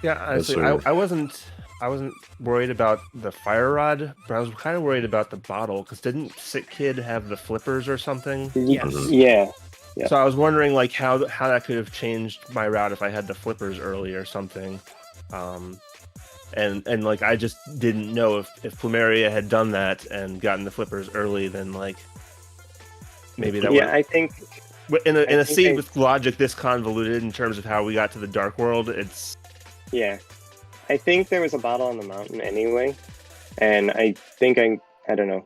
D: Yeah, honestly, I wasn't worried about the fire rod, but I was kind of worried about the bottle because didn't Sick Kid have the flippers or something?
B: Yes.
C: Yeah.
D: So I was wondering like how that could have changed my route if I had the flippers early or something. And like I just didn't know if Plumeria had done that and gotten the flippers early, then like maybe that would.
C: Yeah, I think
D: In a seed with logic this convoluted in terms of how we got to the Dark World, it's.
C: Yeah, I think there was a bottle on the mountain anyway, and I think I don't know.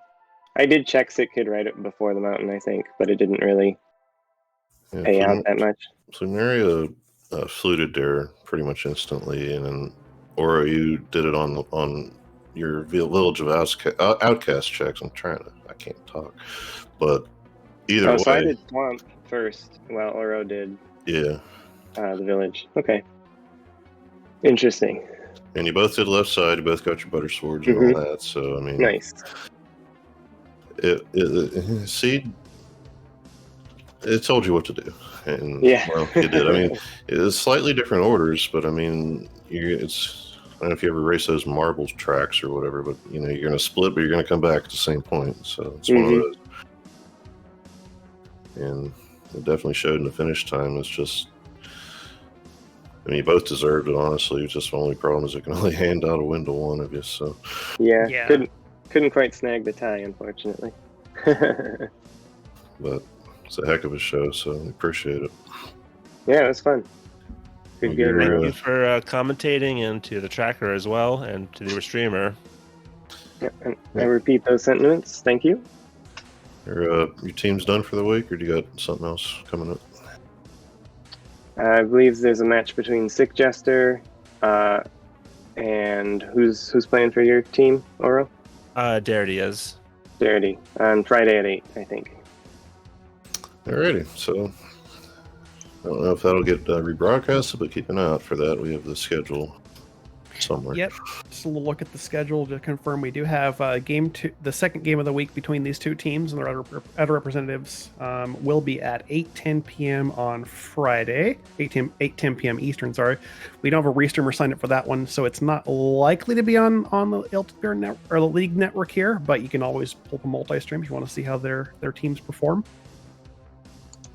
C: I did check Sick Kid right before the mountain, I think, but it didn't really pay out that much.
A: Plumeria fluted there pretty much instantly, and then Aura, you did it on your Village of Outcast checks. I can't talk, but either way.
C: So I did Swamp first, while Oro did
A: the
C: Village. Okay. Interesting.
A: And you both did left side. You both got your butter swords and all that. So I mean,
C: Nice.
A: Seed. It told you what to do, and
C: Yeah.
A: well, you did. I mean, it's slightly different orders, but I mean, it's. I don't know if you ever race those marbles tracks or whatever, but you're going to split, but you're going to come back at the same point. So it's one of those. And it definitely showed in the finish time. It's just. I mean, you both deserved it, honestly. It's just the only problem is it can only hand out a win to one of you. So
C: Yeah. Couldn't quite snag the tie, unfortunately.
A: But it's a heck of a show, so I appreciate it.
C: Yeah, it was fun. Good game.
D: Thank you for commentating, and to the tracker as well, and to the streamer.
C: Yeah, and I repeat those sentiments. Thank you.
A: Your team's done for the week, or do you got something else coming up?
C: I believe there's a match between Sick Jester and who's playing for your team, Oro?
D: Darity is.
C: Darity on Friday at 8, I think.
A: Alrighty, so I don't know if that'll get rebroadcasted, but keep an eye out for that. We have the schedule somewhere.
B: Yep. Just a little look at the schedule to confirm we do have the second game of the week between these two teams and their other representatives will be at 8:10 p.m. on Friday. 8:10 p.m. Eastern, sorry. We don't have a restreamer signed up for that one, so it's not likely to be on the ALTTPR network or the League network here, but you can always pull up a multi-stream if you want to see how their teams perform.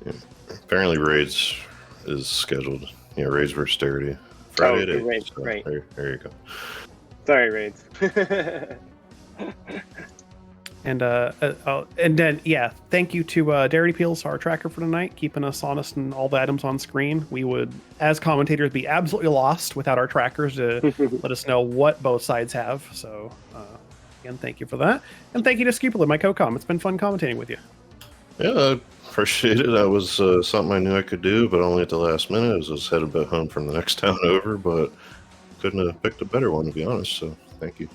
A: Yeah. Apparently Raids is scheduled. Yeah, Raids versus Darity. Friday at 8.
C: Raids,
A: so
C: right.
A: There you go.
C: Sorry, Raids.
B: And then thank you to Darity Peels, our tracker for tonight, keeping us honest and all the items on screen. We would, as commentators, be absolutely lost without our trackers to let us know what both sides have. So again, thank you for that, and thank you to Skipperly, my co-com. It's been fun commentating with you.
A: Yeah, I appreciate it. That was something I knew I could do, but only at the last minute. I was headed back home from the next town over, but couldn't have picked a better one, to be honest. So thank you.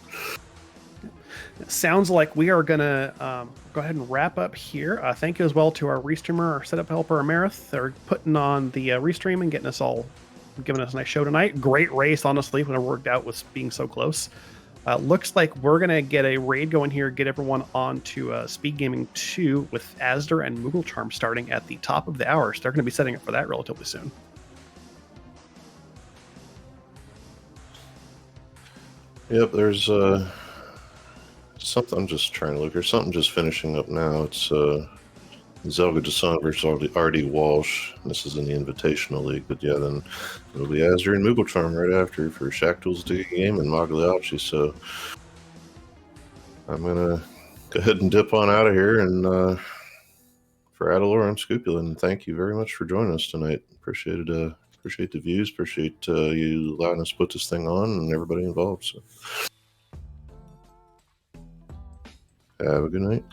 B: Sounds like we are going to go ahead and wrap up here. Thank you as well to our restreamer, our setup helper, Amarith. They're putting on the restream and giving us a nice show tonight. Great race, honestly, when it worked out with being so close. Looks like we're going to get a raid going here, get everyone on to Speed Gaming 2 with Asder and Moogle Charm starting at the top of the hour. So they're going to be setting up for that relatively soon.
A: Yep, there's something. I'm just trying to look. There's something just finishing up now. It's Zelda Desan versus RD Walsh. This is in the Invitational League, but yeah, then it'll be Azure and Moogle Charm right after for Shacktool's Digging Game and Magliacci. So I'm gonna go ahead and dip on out of here. And for Adalor, I'm Scupula, and thank you very much for joining us tonight. Appreciate it. Appreciate the views. Appreciate you allowing us to put this thing on and everybody involved. So. Have a good night.